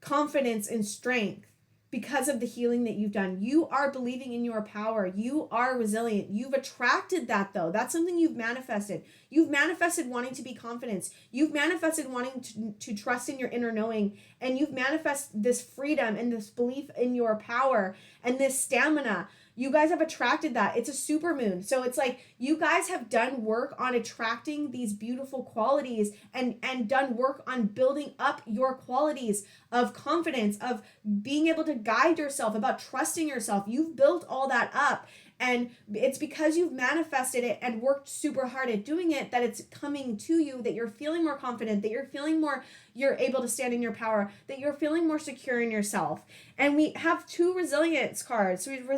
confidence and strength because of the healing that you've done. You are believing in your power. You are resilient. You've attracted that, though. That's something you've manifested. You've manifested wanting to be confident. You've manifested wanting to trust in your inner knowing. And you've manifested this freedom and this belief in your power and this stamina. You guys have attracted that. It's a super moon. So it's like you guys have done work on attracting these beautiful qualities and done work on building up your qualities of confidence, of being able to guide yourself, about trusting yourself. You've built all that up. And it's because you've manifested it and worked super hard at doing it that it's coming to you, that you're feeling more confident, that you're feeling more, you're able to stand in your power, that you're feeling more secure in yourself. And we have 2 resilience cards. So we have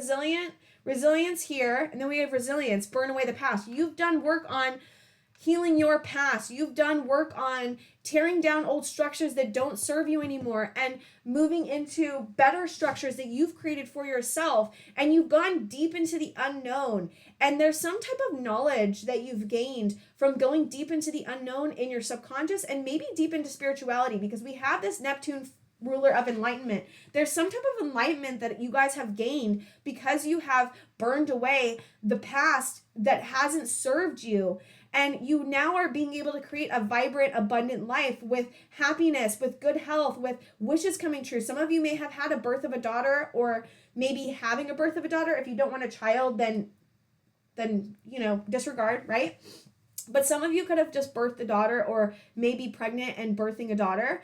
resilience here, and then we have resilience, burn away the past. You've done work on healing your past. You've done work on tearing down old structures that don't serve you anymore and moving into better structures that you've created for yourself. And you've gone deep into the unknown. And there's some type of knowledge that you've gained from going deep into the unknown in your subconscious and maybe deep into spirituality, because we have this Neptune ruler of enlightenment. There's some type of enlightenment that you guys have gained because you have burned away the past that hasn't served you. And you now are being able to create a vibrant, abundant life with happiness, with good health, with wishes coming true. Some of you may have had a birth of a daughter, or maybe having a birth of a daughter. If you don't want a child, then disregard, right? But some of you could have just birthed a daughter, or maybe pregnant and birthing a daughter.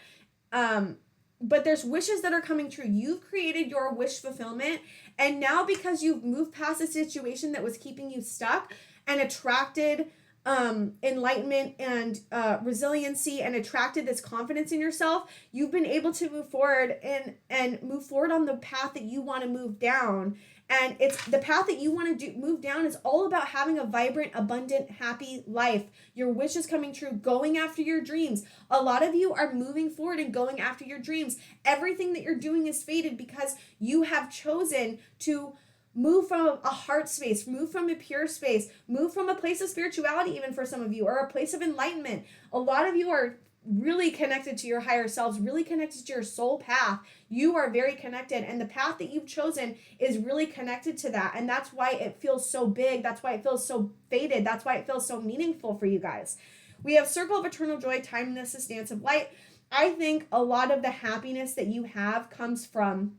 But there's wishes that are coming true. You've created your wish fulfillment. And now, because you've moved past a situation that was keeping you stuck and attracted enlightenment and resiliency and attracted this confidence in yourself, you've been able to move forward and move forward on the path that you want to move down. And it's the path that you want to move down is all about having a vibrant, abundant, happy life. Your wishes coming true, going after your dreams. A lot of you are moving forward and going after your dreams. Everything that you're doing is fated because you have chosen to move from a heart space, move from a pure space, move from a place of spirituality, even for some of you, or a place of enlightenment. A lot of you are really connected to your higher selves, really connected to your soul path. You are very connected, and the path that you've chosen is really connected to that. And that's why it feels so big. That's why it feels so fated. That's why it feels so meaningful for you guys. We have circle of eternal joy, timelessness, dance of light. I think a lot of the happiness that you have comes from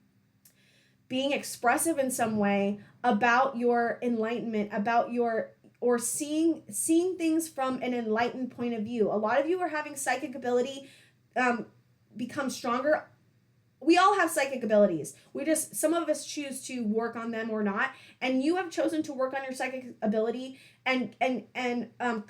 being expressive in some way about your enlightenment, about your, or seeing things from an enlightened point of view. A lot of you are having psychic ability become stronger. We all have psychic abilities. Some of us choose to work on them or not. And you have chosen to work on your psychic ability and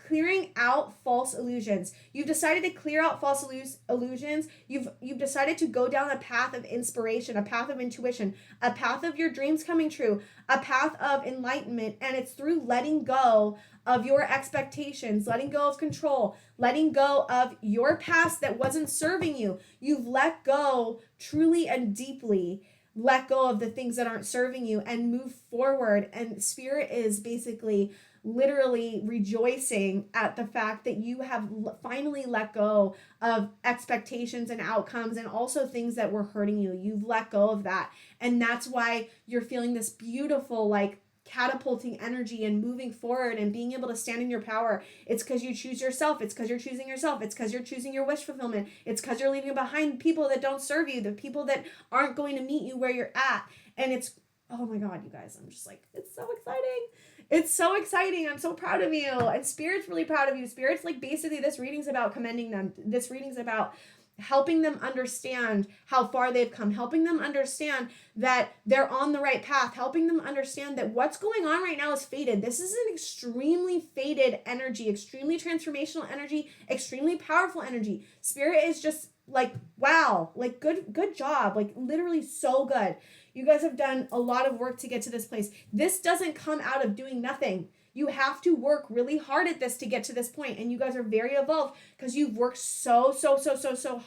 clearing out false illusions. You've decided to clear out false illusions. You've decided to go down a path of inspiration, a path of intuition, a path of your dreams coming true, a path of enlightenment. And it's through letting go of your expectations, letting go of control, letting go of your past that wasn't serving you. You've let go truly and deeply, let go of the things that aren't serving you and move forward. And Spirit is basically literally rejoicing at the fact that you have finally let go of expectations and outcomes and also things that were hurting you. You've let go of that. And that's why you're feeling this beautiful, like, catapulting energy and moving forward and being able to stand in your power. It's because you choose yourself. It's because you're choosing yourself. It's because you're choosing your wish fulfillment. It's because you're leaving behind people that don't serve you, the people that aren't going to meet you where you're at. And it's, oh my God, you guys, I'm just like, it's so exciting. It's so exciting. I'm so proud of you. And Spirit's really proud of you. Spirit's like, basically, this reading's about commending them. This reading's about helping them understand how far they've come, helping them understand that they're on the right path, helping them understand that what's going on right now is fated. This is an extremely fated energy, extremely transformational energy, extremely powerful energy. Spirit is just like, wow, like good job. Like literally so good. You guys have done a lot of work to get to this place. This doesn't come out of doing nothing. You have to work really hard at this to get to this point. And you guys are very evolved because you've worked so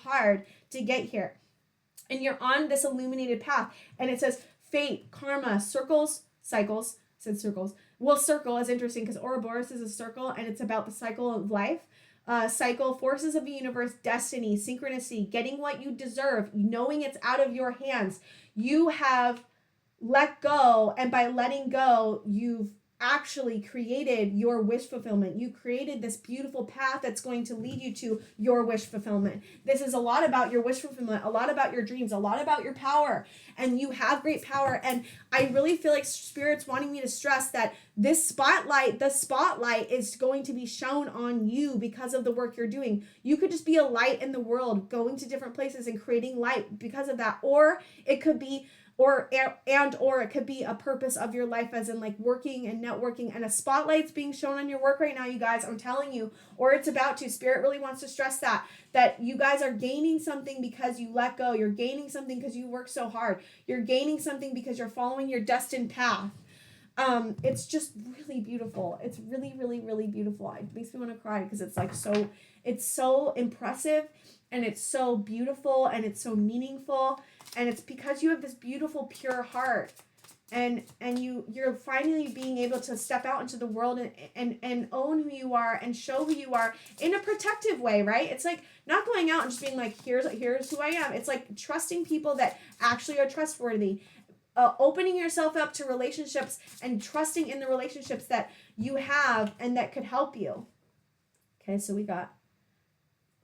hard to get here. And you're on this illuminated path. And it says fate, karma, circles, cycles, said circles. Well, circle is interesting because Ouroboros is a circle and it's about the cycle of life. Cycle, forces of the universe, destiny, synchronicity, getting what you deserve, knowing it's out of your hands. You have let go, and by letting go, you've actually created your wish fulfillment. You created this beautiful path that's going to lead you to your wish fulfillment. This is a lot about your wish fulfillment, a lot about your dreams, a lot about your power, and you have great power. And I really feel like Spirit's wanting me to stress that this spotlight, the spotlight is going to be shown on you because of the work you're doing. You could just be a light in the world, going to different places and creating light because of that. Or it could be or it could be a purpose of your life, as in like working and networking, and a spotlight's being shown on your work right now, you guys. I'm telling you, or it's about to. Spirit really wants to stress that you guys are gaining something because you let go. You're gaining something because you work so hard. You're gaining something because you're following your destined path. It's just really beautiful. It's really beautiful. It makes me want to cry because it's like it's so impressive, and it's so beautiful, and it's so meaningful. And it's because you have this beautiful, pure heart, and you're finally being able to step out into the world and own who you are and show who you are in a protective way, right? It's like not going out and just being like, here's who I am. It's like trusting people that actually are trustworthy, opening yourself up to relationships and trusting in the relationships that you have and that could help you. Okay, so we got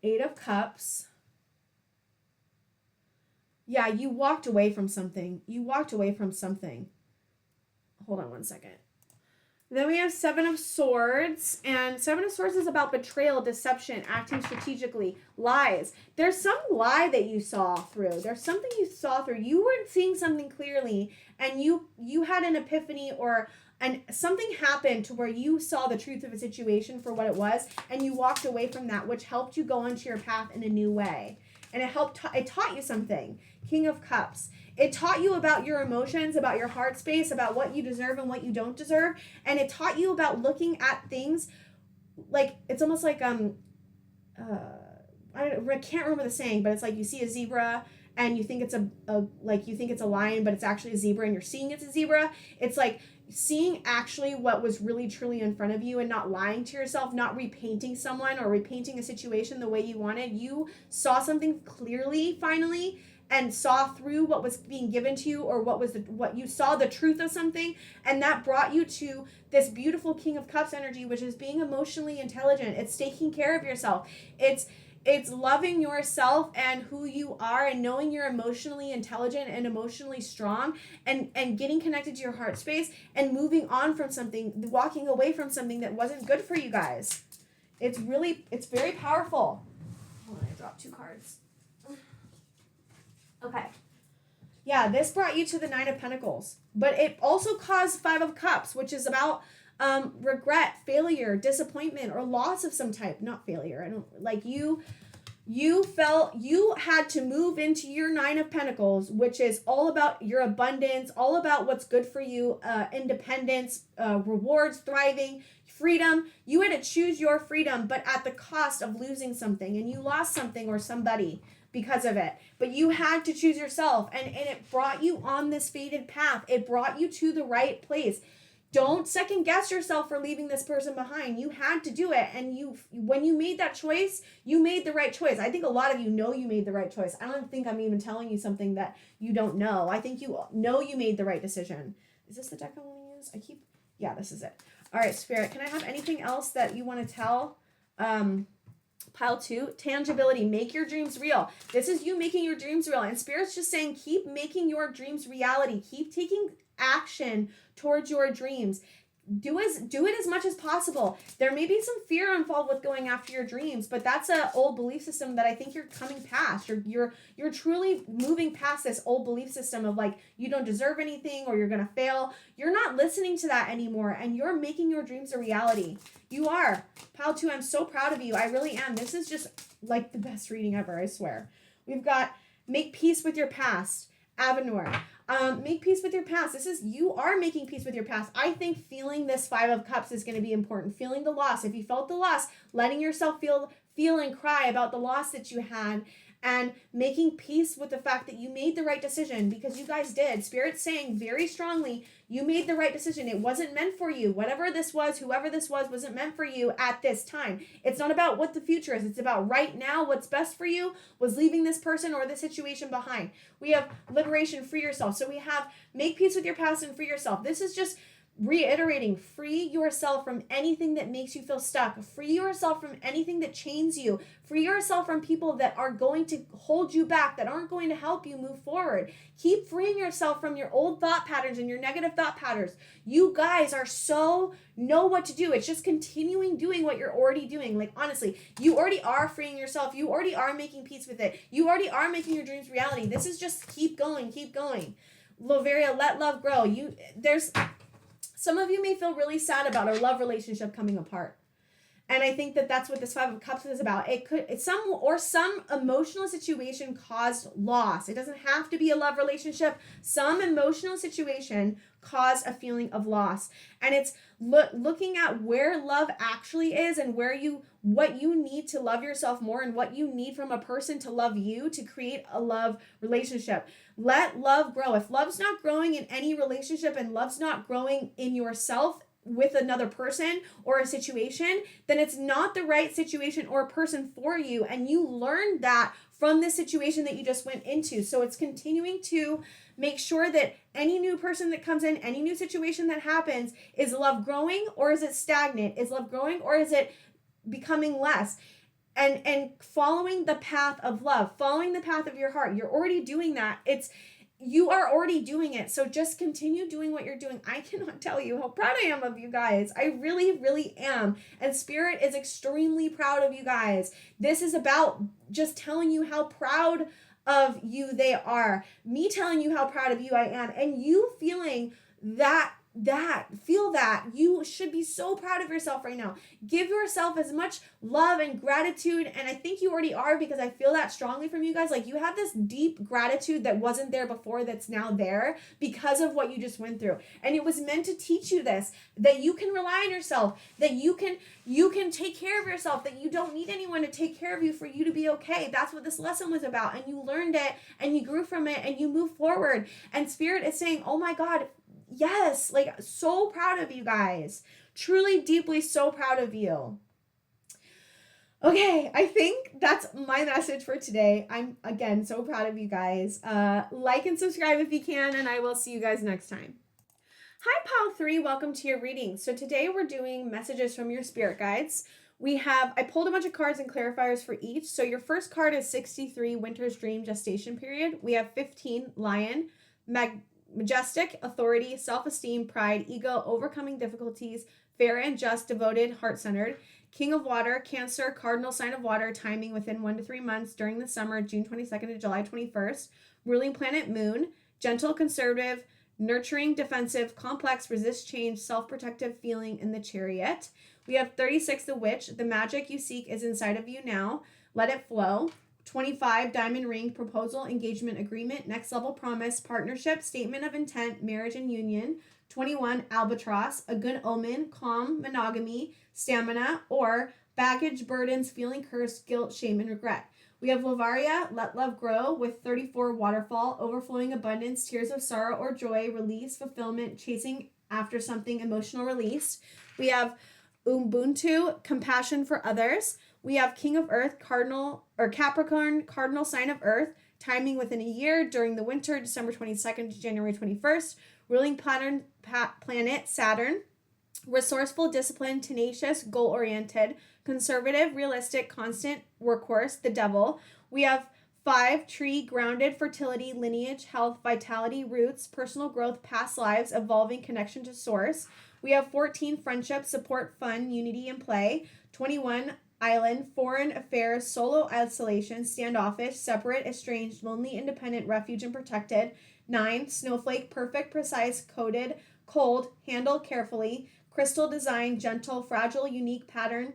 8 of Cups. Yeah, you walked away from something. Hold on one second. Then we have 7 of Swords. And 7 of Swords is about betrayal, deception, acting strategically, lies. There's some lie that you saw through. There's something you saw through. You weren't seeing something clearly, and you had an epiphany, and something happened to where you saw the truth of a situation for what it was, and you walked away from that, which helped you go onto your path in a new way. And it taught you something. King of Cups. It taught you about your emotions, about your heart space, about what you deserve and what you don't deserve. And it taught you about looking at things like, it's almost like, I can't remember the saying, but it's like you see a zebra and you think it's a lion, but it's actually a zebra, and you're seeing it's a zebra. It's like seeing actually what was really truly in front of you and not lying to yourself, not repainting someone or repainting a situation the way you wanted. You saw something clearly finally and saw through what was being given to you, or what you saw the truth of something, and that brought you to this beautiful King of Cups energy, which is being emotionally intelligent. It's taking care of yourself. It's loving yourself and who you are, and knowing you're emotionally intelligent and emotionally strong, and getting connected to your heart space and moving on from something, walking away from something that wasn't good for you guys. It's very powerful. Hold on, I dropped 2 cards. Okay. Yeah, this brought you to the 9 of Pentacles, but it also caused 5 of Cups, which is about regret, failure, disappointment, or loss of some type. Not failure. I don't like you felt you had to move into your 9 of Pentacles, which is all about your abundance, all about what's good for you, independence, rewards, thriving, freedom. You had to choose your freedom, but at the cost of losing something, and you lost something or somebody because of it. But you had to choose yourself, and it brought you on this fated path. It brought you to the right place. Don't second guess yourself for leaving this person behind. You had to do it, and when you made that choice, you made the right choice. I think a lot of you know you made the right choice. I don't think I'm even telling you something that you don't know. I think you know you made the right decision. Is this the deck I want to use? Yeah, this is it. All right, Spirit, can I have anything else that you want to tell? Pile 2, tangibility. Make your dreams real. This is you making your dreams real. And Spirit's just saying, keep making your dreams reality. Keep taking action towards your dreams. Do it as much as possible. There may be some fear involved with going after your dreams, but that's an old belief system that I think you're coming past. You're truly moving past this old belief system of like, you don't deserve anything or you're going to fail. You're not listening to that anymore, and you're making your dreams a reality. You are. Pile 2, I'm so proud of you. I really am. This is just like the best reading ever, I swear. We've got make peace with your past, Avenor. Make peace with your past. You are making peace with your past. I think feeling this 5 of Cups is going to be important. Feeling the loss. If you felt the loss, letting yourself feel and cry about the loss that you had, and making peace with the fact that you made the right decision, because you guys did. Spirit's saying very strongly, you made the right decision. It wasn't meant for you. Whatever this was, whoever this was, wasn't meant for you at this time. It's not about what the future is. It's about right now. What's best for you was leaving this person or this situation behind. We have liberation, free yourself. So we have make peace with your past and free yourself. This is just reiterating, free yourself from anything that makes you feel stuck. Free yourself from anything that chains you. Free yourself from people that are going to hold you back, that aren't going to help you move forward. Keep freeing yourself from your old thought patterns and your negative thought patterns. You guys are so know what to do. It's just continuing doing what you're already doing. Like, honestly, you already are freeing yourself. You already are making peace with it. You already are making your dreams reality. This is just keep going, keep going. Loveria, let love grow. Some of you may feel really sad about a love relationship coming apart. And I think that that's what this 5 of Cups is about. Some emotional situation caused loss. It doesn't have to be a love relationship. Some emotional situation caused a feeling of loss. And it's looking at where love actually is and what you need to love yourself more and what you need from a person to love you to create a love relationship. Let love grow. If love's not growing in any relationship and love's not growing in yourself with another person or a situation, then it's not the right situation or person for you. And you learned that from this situation that you just went into. So it's continuing to make sure that any new person that comes in, any new situation that happens, is love growing or is it stagnant? Is love growing or is it becoming less? And following the path of love, following the path of your heart. You're already doing that. You are already doing it. So just continue doing what you're doing. I cannot tell you how proud I am of you guys. I really, really am. And Spirit is extremely proud of you guys. This is about just telling you how proud of you they are. Me telling you how proud of you I am. And you feeling feel that. You should be so proud of yourself right now. Give yourself as much love and gratitude, and I think you already are, because I feel that strongly from you guys. Like, you have this deep gratitude that wasn't there before that's now there because of what you just went through. And it was meant to teach you this, that you can rely on yourself, that you can take care of yourself, that you don't need anyone to take care of you for you to be okay. That's what this lesson was about, and you learned it, and you grew from it, and you move forward. And Spirit is saying, oh my God, yes, like, so proud of you guys. Truly, deeply so proud of you. Okay, I think that's my message for today. I'm, again, so proud of you guys. Like and subscribe if you can, and I will see you guys next time. Hi, Pal 3. Welcome to your reading. So today we're doing messages from your spirit guides. I pulled a bunch of cards and clarifiers for each. So your first card is 63, Winter's Dream Gestation Period. We have 15, Lion, Majestic, Authority, Self-Esteem, Pride, Ego, Overcoming Difficulties, Fair and Just, Devoted, Heart-Centered, King of Water, Cancer, Cardinal Sign of Water, Timing within 1 to 3 months during the summer, June 22nd to July 21st, Ruling Planet Moon, Gentle, Conservative, Nurturing, Defensive, Complex, Resist Change, Self-Protective, Feeling in the Chariot. We have 36, The Witch, The Magic You Seek is Inside of You Now, Let It Flow. 25, Diamond Ring, Proposal, Engagement, Agreement, Next Level Promise, Partnership, Statement of Intent, Marriage and Union. 21, Albatross, A Good Omen, Calm, Monogamy, Stamina, or Baggage, Burdens, Feeling Cursed, Guilt, Shame, and Regret. We have Lovaria, Let Love Grow, with 34, Waterfall, Overflowing Abundance, Tears of Sorrow or Joy, Release, Fulfillment, Chasing After Something, Emotional Release. We have Ubuntu, Compassion for Others. We have King of Earth, Capricorn, Cardinal Sign of Earth, Timing within a year, during the winter, December 22nd to January 21st, Ruling Planet, Saturn, Resourceful, Disciplined, Tenacious, Goal-Oriented, Conservative, Realistic, Constant, Workhorse, the Devil. We have 5, Tree, Grounded, Fertility, Lineage, Health, Vitality, Roots, Personal Growth, Past Lives, Evolving, Connection to Source. We have 14, Friendship, Support, Fun, Unity, and Play. 21, Island, Foreign Affairs, Solo, Isolation, Standoffish, Separate, Estranged, Lonely, Independent, Refuge, and Protected. 9, Snowflake, Perfect, Precise, Coded, Cold, Handle Carefully, Crystal Design, Gentle, Fragile, Unique, Pattern,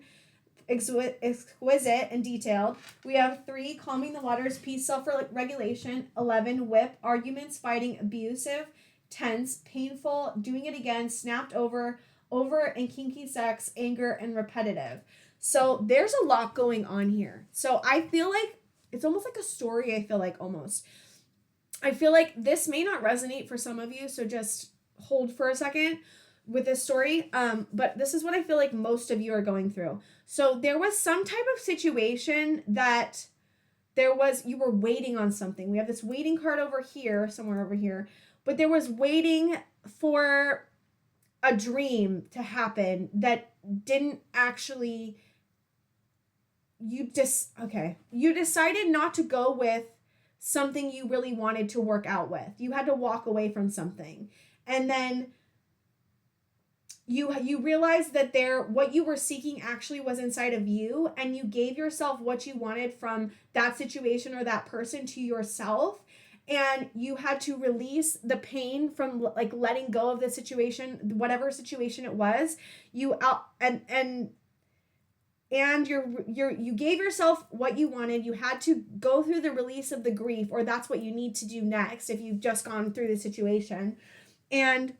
exquisite and detailed. We have 3, calming the waters, peace, self-regulation. 11, whip, arguments, fighting, abusive, tense, painful, doing it again, snapped over and kinky sex, anger, and repetitive. So there's a lot going on here. So I feel like it's almost like a story. I feel like this may not resonate for some of you, so just hold for a second with this story. But this is what I feel like most of you are going through. So there was some type of situation that you were waiting on something. We have this waiting card over here, somewhere over here, but there was waiting for a dream to happen that didn't actually, you decided not to go with something you really wanted to work out with. You had to walk away from something. And then you realized that what you were seeking actually was inside of you, and you gave yourself what you wanted from that situation or that person to yourself, and you had to release the pain from like letting go of the situation, whatever situation it was. You gave yourself what you wanted. You had to go through the release of the grief, or that's what you need to do next if you've just gone through the situation. And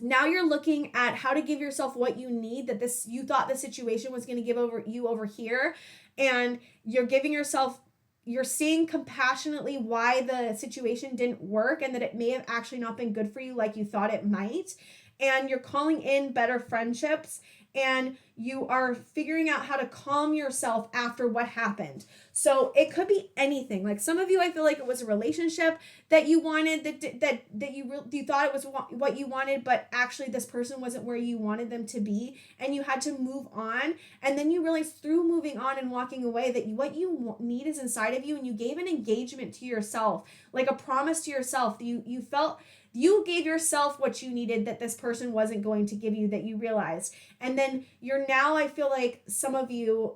now you're looking at how to give yourself what you need, that you thought the situation was going to give over here, and you're seeing compassionately why the situation didn't work and that it may have actually not been good for you like you thought it might. And you're calling in better friendships, and you are figuring out how to calm yourself after what happened. So it could be anything. Like some of you, I feel like it was a relationship that you wanted, that you thought it was what you wanted, but actually this person wasn't where you wanted them to be, and you had to move on. And then you realized through moving on and walking away that what you need is inside of you, and you gave an engagement to yourself, like a promise to yourself. You felt you gave yourself what you needed that this person wasn't going to give you, that you realized. And then I feel like some of you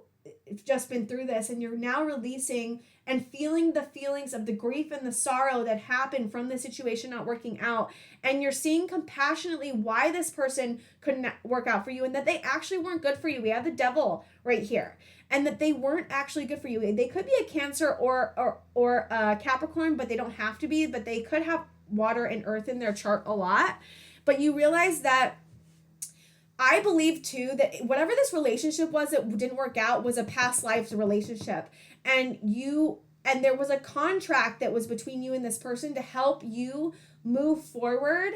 have just been through this, and you're now releasing and feeling the feelings of the grief and the sorrow that happened from the situation not working out. And you're seeing compassionately why this person couldn't work out for you, and that they actually weren't good for you. We have the devil right here. And that they weren't actually good for you. They could be a Cancer or a Capricorn, but they don't have to be, but they could have water and earth in their chart a lot. But you realize that I believe too that whatever this relationship was that didn't work out was a past life relationship, and there was a contract that was between you and this person to help you move forward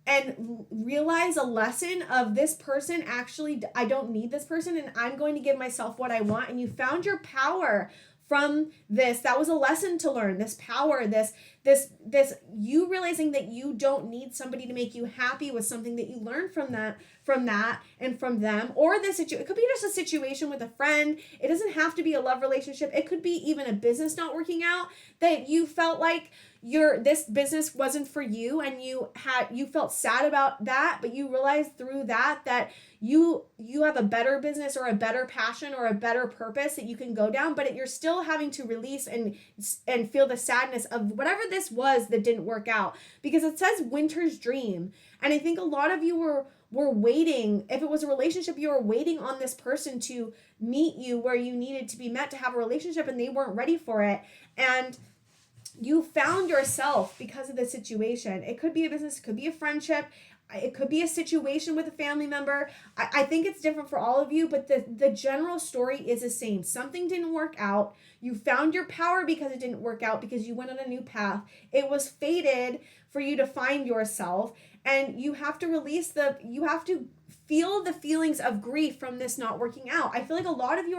and realize a lesson of this person. Actually, I don't need this person, and I'm going to give myself what I want. And you found your power from this. That was a lesson to learn. This power, this you realizing that you don't need somebody to make you happy was something that you learned from that and from them. Or it could be just a situation with a friend. It doesn't have to be a love relationship. It could be even a business not working out, that you felt like this business wasn't for you, and you felt sad about that, but you realized through that you have a better business or a better passion or a better purpose that you can go down, but you're still having to release and feel the sadness of whatever this was that didn't work out, because it says winter's dream. And I think a lot of you were waiting. If it was a relationship, you were waiting on this person to meet you where you needed to be met to have a relationship, and they weren't ready for it. And you found yourself because of the situation. It could be a business, it could be a friendship, it could be a situation with a family member. I think it's different for all of you, but the general story is the same. Something didn't work out. You found your power because it didn't work out, because you went on a new path. It was fated for you to find yourself, and you have to you have to feel the feelings of grief from this not working out. I feel like a lot of you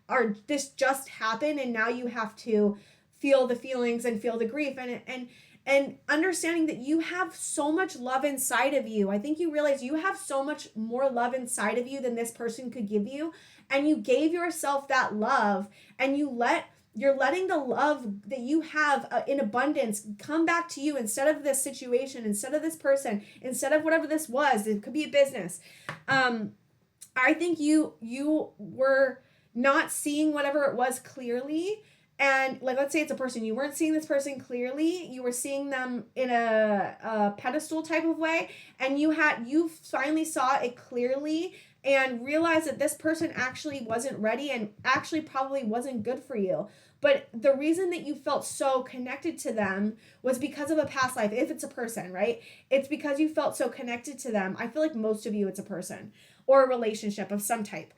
are this just happened, and now you have to feel the feelings and feel the grief and understanding that you have so much love inside of you. I think you realize you have so much more love inside of you than this person could give you, and you gave yourself that love, and you're letting the love that you have in abundance come back to you instead of this situation, instead of this person, instead of whatever this was. It could be a business. I think you were not seeing whatever it was clearly. And like, let's say it's a person, you weren't seeing this person clearly, you were seeing them in a pedestal type of way, and you finally saw it clearly, and realize that this person actually wasn't ready and actually probably wasn't good for you. But the reason that you felt so connected to them was because of a past life. If it's a person, right? It's because you felt so connected to them. I feel like most of you, it's a person or a relationship of some type.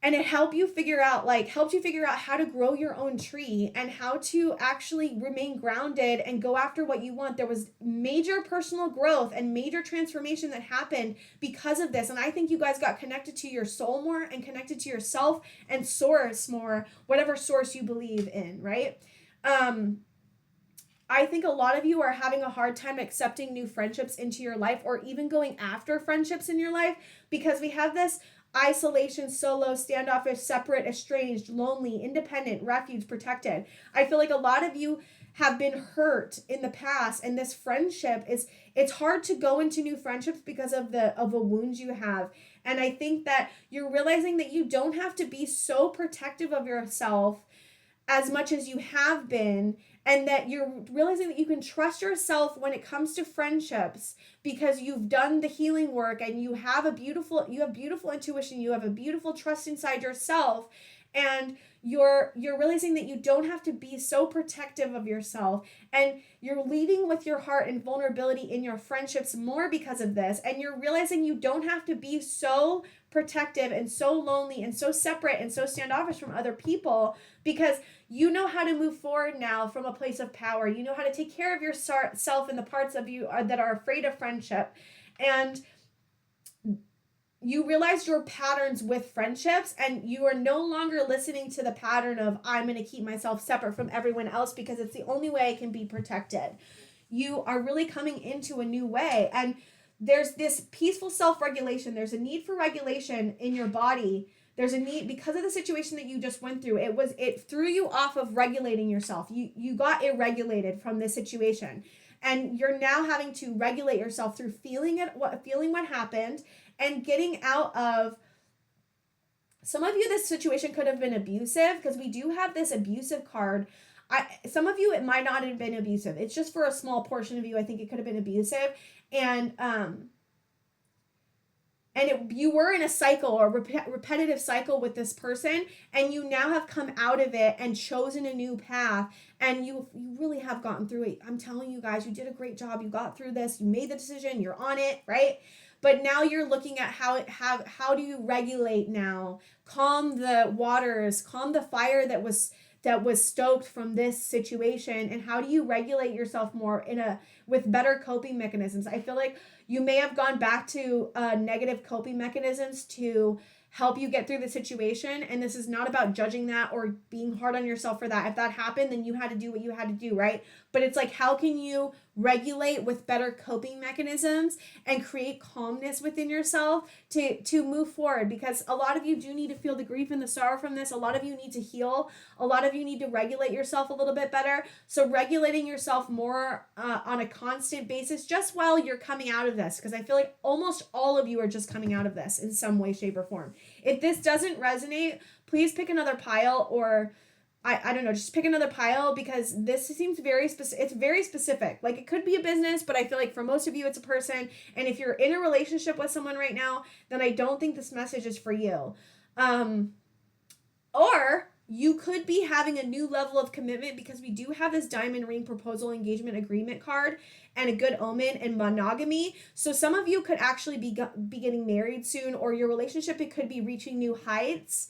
And it helps you figure out how to grow your own tree and how to actually remain grounded and go after what you want. There was major personal growth and major transformation that happened because of this. And I think you guys got connected to your soul more and connected to yourself and source more, whatever source you believe in, right? I think a lot of you are having a hard time accepting new friendships into your life or even going after friendships in your life because we have this isolation, solo, standoffish, separate, estranged, lonely, independent, refuge, protected. I feel like a lot of you have been hurt in the past, and this friendship it's hard to go into new friendships because of the wounds you have. And I think that you're realizing that you don't have to be so protective of yourself as much as you have been, and that you're realizing that you can trust yourself when it comes to friendships because you've done the healing work and you have beautiful intuition, you have a beautiful trust inside yourself, and you're realizing that you don't have to be so protective of yourself, and you're leading with your heart and vulnerability in your friendships more because of this, and you're realizing you don't have to be so protective and so lonely and so separate and so standoffish from other people because you know how to move forward now from a place of power. You know how to take care of yourself and the parts of you that are afraid of friendship. And you realize your patterns with friendships, and you are no longer listening to the pattern of I'm going to keep myself separate from everyone else because it's the only way I can be protected. You are really coming into a new way, and there's this peaceful self-regulation. There's a need for regulation in your body. There's a need because of the situation that you just went through. It threw you off of regulating yourself. You got irregulated from this situation, and you're now having to regulate yourself through feeling what happened and getting out of. Some of you, this situation could have been abusive because we do have this abusive card. Some of you, it might not have been abusive. It's just for a small portion of you. I think it could have been abusive, and you were in a cycle or repetitive cycle with this person, and you now have come out of it and chosen a new path, and you really have gotten through it. I'm telling you guys, you did a great job. You got through this. You made the decision. You're on it, right? But now you're looking at how do you regulate now? Calm the waters, calm the fire that was stoked from this situation, and how do you regulate yourself more with better coping mechanisms? I feel like you may have gone back to negative coping mechanisms to help you get through the situation, and this is not about judging that or being hard on yourself for that. If that happened, then you had to do what you had to do, right? But it's like, how can you regulate with better coping mechanisms and create calmness within yourself to move forward? Because a lot of you do need to feel the grief and the sorrow from this. A lot of you need to heal. A lot of you need to regulate yourself a little bit better. So regulating yourself more on a constant basis just while you're coming out of this, because I feel like almost all of you are just coming out of this in some way, shape, or form. If this doesn't resonate, please pick another pile, or I don't know, just pick another pile, because this seems very specific. It's very specific. Like, it could be a business, but I feel like for most of you, it's a person. And if you're in a relationship with someone right now, then I don't think this message is for you. Or you could be having a new level of commitment, because we do have this diamond ring proposal engagement agreement card and a good omen and monogamy. So some of you could actually be getting married soon, or your relationship, it could be reaching new heights.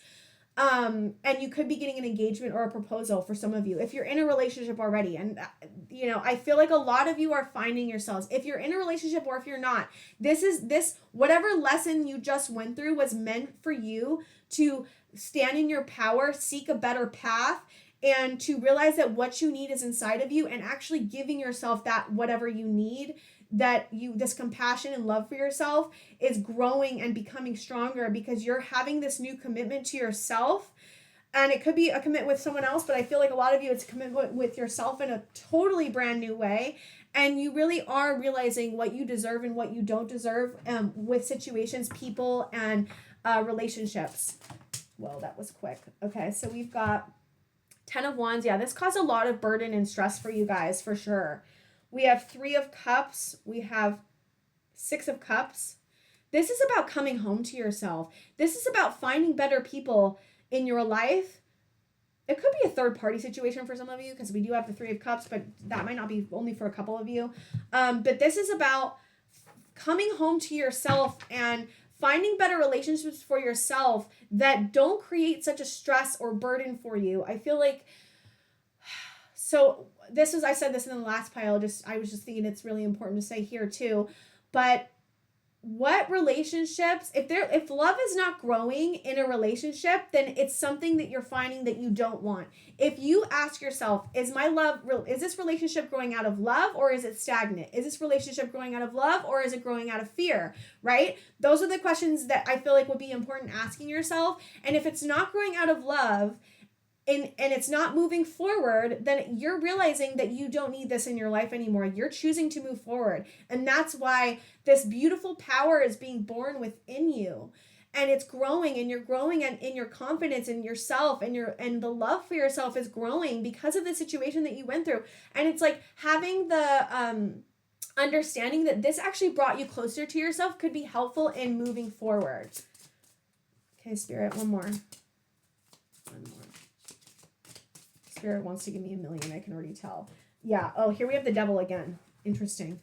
And you could be getting an engagement or a proposal for some of you if you're in a relationship already. And I feel like a lot of you are finding yourselves, if you're in a relationship or if you're not, whatever lesson you just went through was meant for you to stand in your power, seek a better path, and to realize that what you need is inside of you, and actually giving yourself that whatever you need, this compassion and love for yourself is growing and becoming stronger, because you're having this new commitment to yourself. And it could be a commitment with someone else, but I feel like a lot of you, it's a commitment with yourself in a totally brand new way. And you really are realizing what you deserve and what you don't deserve with situations, people, and relationships. Well, that was quick. Okay, so we've got 10 of Wands. Yeah, this caused a lot of burden and stress for you guys, for sure. We have 3 of Cups. We have 6 of Cups. This is about coming home to yourself. This is about finding better people in your life. It could be a third party situation for some of you, because we do have the Three of Cups, but that might not be, only for a couple of you. But this is about coming home to yourself and finding better relationships for yourself that don't create such a stress or burden for you. I feel like, so this is, I said this in the last pile, I was just thinking it's really important to say here too, but what relationships, if love is not growing in a relationship, then it's something that you're finding that you don't want. If you ask yourself, is this relationship growing out of love, or is it stagnant? Is this relationship growing out of love, or is it growing out of fear, right? Those are the questions that I feel like would be important asking yourself. And if it's not growing out of love, and it's not moving forward, then you're realizing that you don't need this in your life anymore. You're choosing to move forward. And that's why this beautiful power is being born within you. And it's growing, and you're growing in your confidence in yourself, and the love for yourself is growing because of the situation that you went through. And it's like having the understanding that this actually brought you closer to yourself could be helpful in moving forward. Okay, Spirit, one more. Spirit wants to give me 1 million, I can already tell. Yeah, oh, here we have the Devil again. Interesting.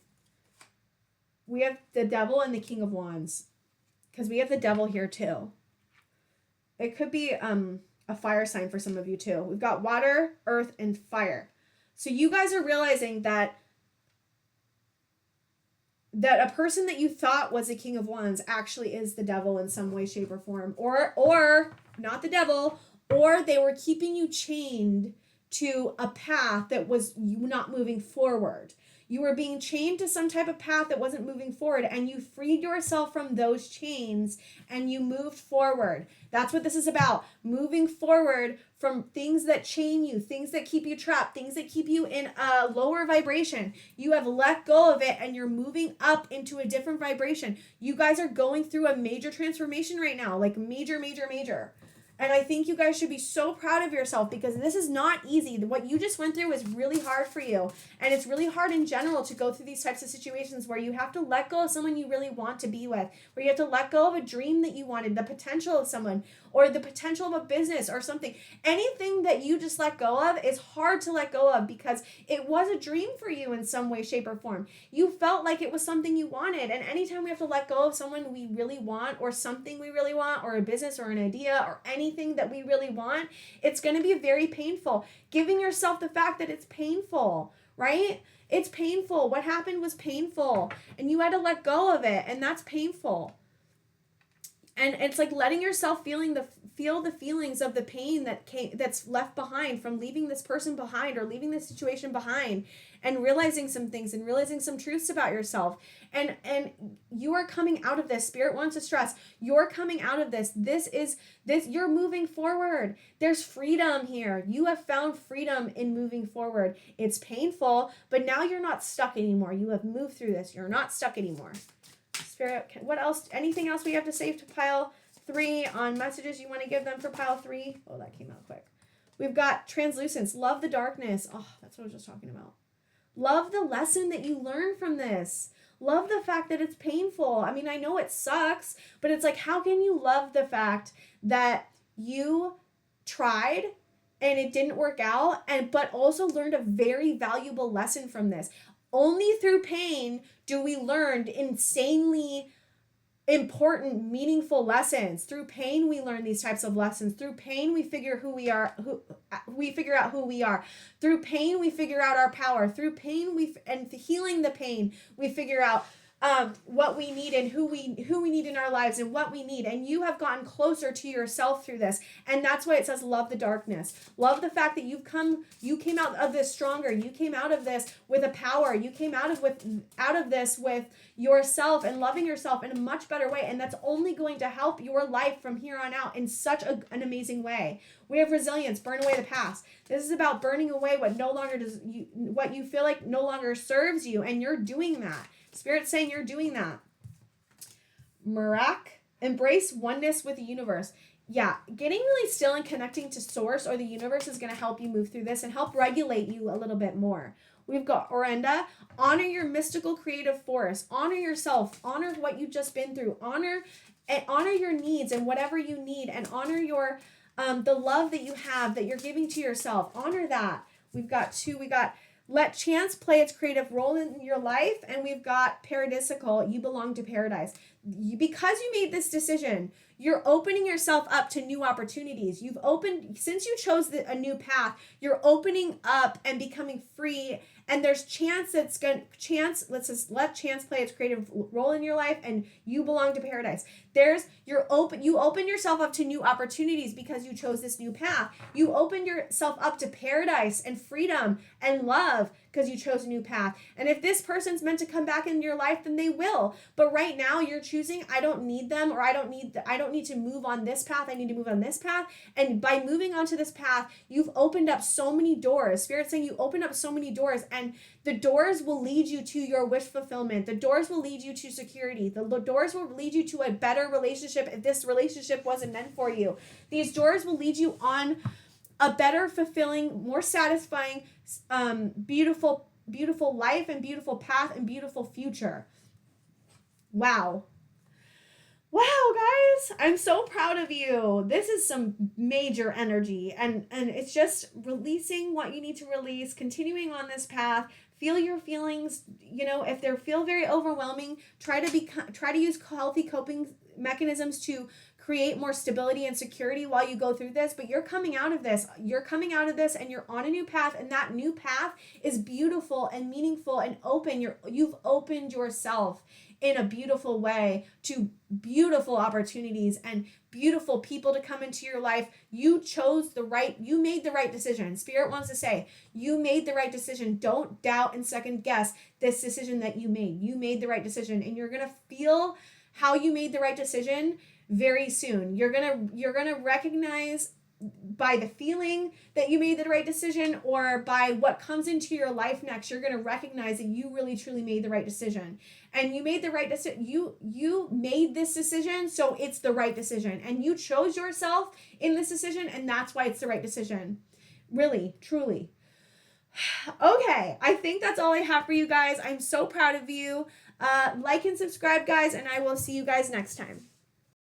We have the Devil and the King of Wands, because we have the Devil here too. It could be a fire sign for some of you too. We've got water, earth, and fire. So you guys are realizing that a person that you thought was the King of Wands actually is the Devil in some way, shape, or form. Or not the Devil, or they were keeping you chained to a path that was you not moving forward. You were being chained to some type of path that wasn't moving forward, and you freed yourself from those chains and you moved forward. That's what this is about. Moving forward from things that chain you, things that keep you trapped, things that keep you in a lower vibration. You have let go of it and you're moving up into a different vibration. You guys are going through a major transformation right now, like major, major, major. And I think you guys should be so proud of yourself, because this is not easy. What you just went through is really hard for you. And it's really hard in general to go through these types of situations where you have to let go of someone you really want to be with, where you have to let go of a dream that you wanted, the potential of someone, or the potential of a business or something. Anything that you just let go of is hard to let go of, because it was a dream for you in some way, shape, or form. You felt like it was something you wanted. And anytime we have to let go of someone we really want, or something we really want, or a business or an idea or anything that we really want, it's going to be very painful. Giving yourself the fact that it's painful, right? It's painful. What happened was painful, and you had to let go of it, and that's painful. And it's like letting yourself feel the feelings of the pain that's left behind from leaving this person behind, or leaving this situation behind, and realizing some things and realizing some truths about yourself. And you are coming out of this. Spirit wants to stress, you're coming out of this. This you're moving forward. There's freedom here. You have found freedom in moving forward. It's painful, but now you're not stuck anymore. You have moved through this. You're not stuck anymore. Spirit, what else? Anything else we have to say to pile 3 on messages you want to give them for pile 3? Oh, that came out quick. We've got translucence. Love the darkness. Oh, that's what I was just talking about. Love the lesson that you learned from this. Love the fact that it's painful. I mean, I know it sucks, but it's like, how can you love the fact that you tried and it didn't work out, but also learned a very valuable lesson from this? Only through pain do we learn insanely important, meaningful lessons. Through pain, we learn these types of lessons. Through pain, we figure out who we are. Through pain, we figure out our power. Through pain, and healing the pain, we figure out what we need and who we need in our lives and what we need. And you have gotten closer to yourself through this. And that's why it says love the darkness. Love the fact that you came out of this stronger. You came out of this with a power. You came out of this with yourself and loving yourself in a much better way. And that's only going to help your life from here on out in such an amazing way. We have resilience, burn away the past. This is about burning away what you feel like no longer serves you. And you're doing that. Spirit's saying you're doing that. Magick, embrace oneness with the universe. Yeah, getting really still and connecting to source or the universe is going to help you move through this and help regulate you a little bit more. We've got Orenda. Honor your mystical creative force. Honor yourself. Honor what you've just been through. Honor your needs and whatever you need, and honor your the love that you have that you're giving to yourself. Honor that. We've got 2. We got let chance play its creative role in your life, and we've got paradisical. You belong to paradise. Because you made this decision, you're opening yourself up to new opportunities. Since you chose a new path, you're opening up and becoming free. And there's let's just let chance play its creative role in your life, and you belong to paradise. You open yourself up to new opportunities because you chose this new path. You open yourself up to paradise and freedom and love because you chose a new path. And if this person's meant to come back into your life, then they will. But right now you're choosing, I don't need them, or I don't need to move on this path. I need to move on this path. And by moving onto this path, you've opened up so many doors. Spirit's saying you opened up so many doors, and the doors will lead you to your wish fulfillment. The doors will lead you to security. The doors will lead you to a better relationship if this relationship wasn't meant for you. These doors will lead you on a better, fulfilling, more satisfying, beautiful life and beautiful path and beautiful future. Wow. Wow, guys, I'm so proud of you. This is some major energy, and it's just releasing what you need to release, continuing on this path. Feel your feelings, if they feel very overwhelming, try to use healthy coping mechanisms to create more stability and security while you go through this. But you're coming out of this. And you're on a new path, and that new path is beautiful and meaningful and open. You've opened yourself in a beautiful way to beautiful opportunities and beautiful people to come into your life. You made the right decision. Spirit wants to say, you made the right decision. Don't doubt and second guess this decision that you made. You made the right decision, and you're going to feel how you made the right decision very soon. You're going to recognize by the feeling that you made the right decision, or by what comes into your life next. You're going to recognize that you really truly made the right decision, and you made the right decision. You made this decision, so it's the right decision, and you chose yourself in this decision, and that's why it's the right decision. Really, truly. Okay, I think that's all I have for you guys. I'm so proud of you. Like and subscribe, guys, and I will see you guys next time.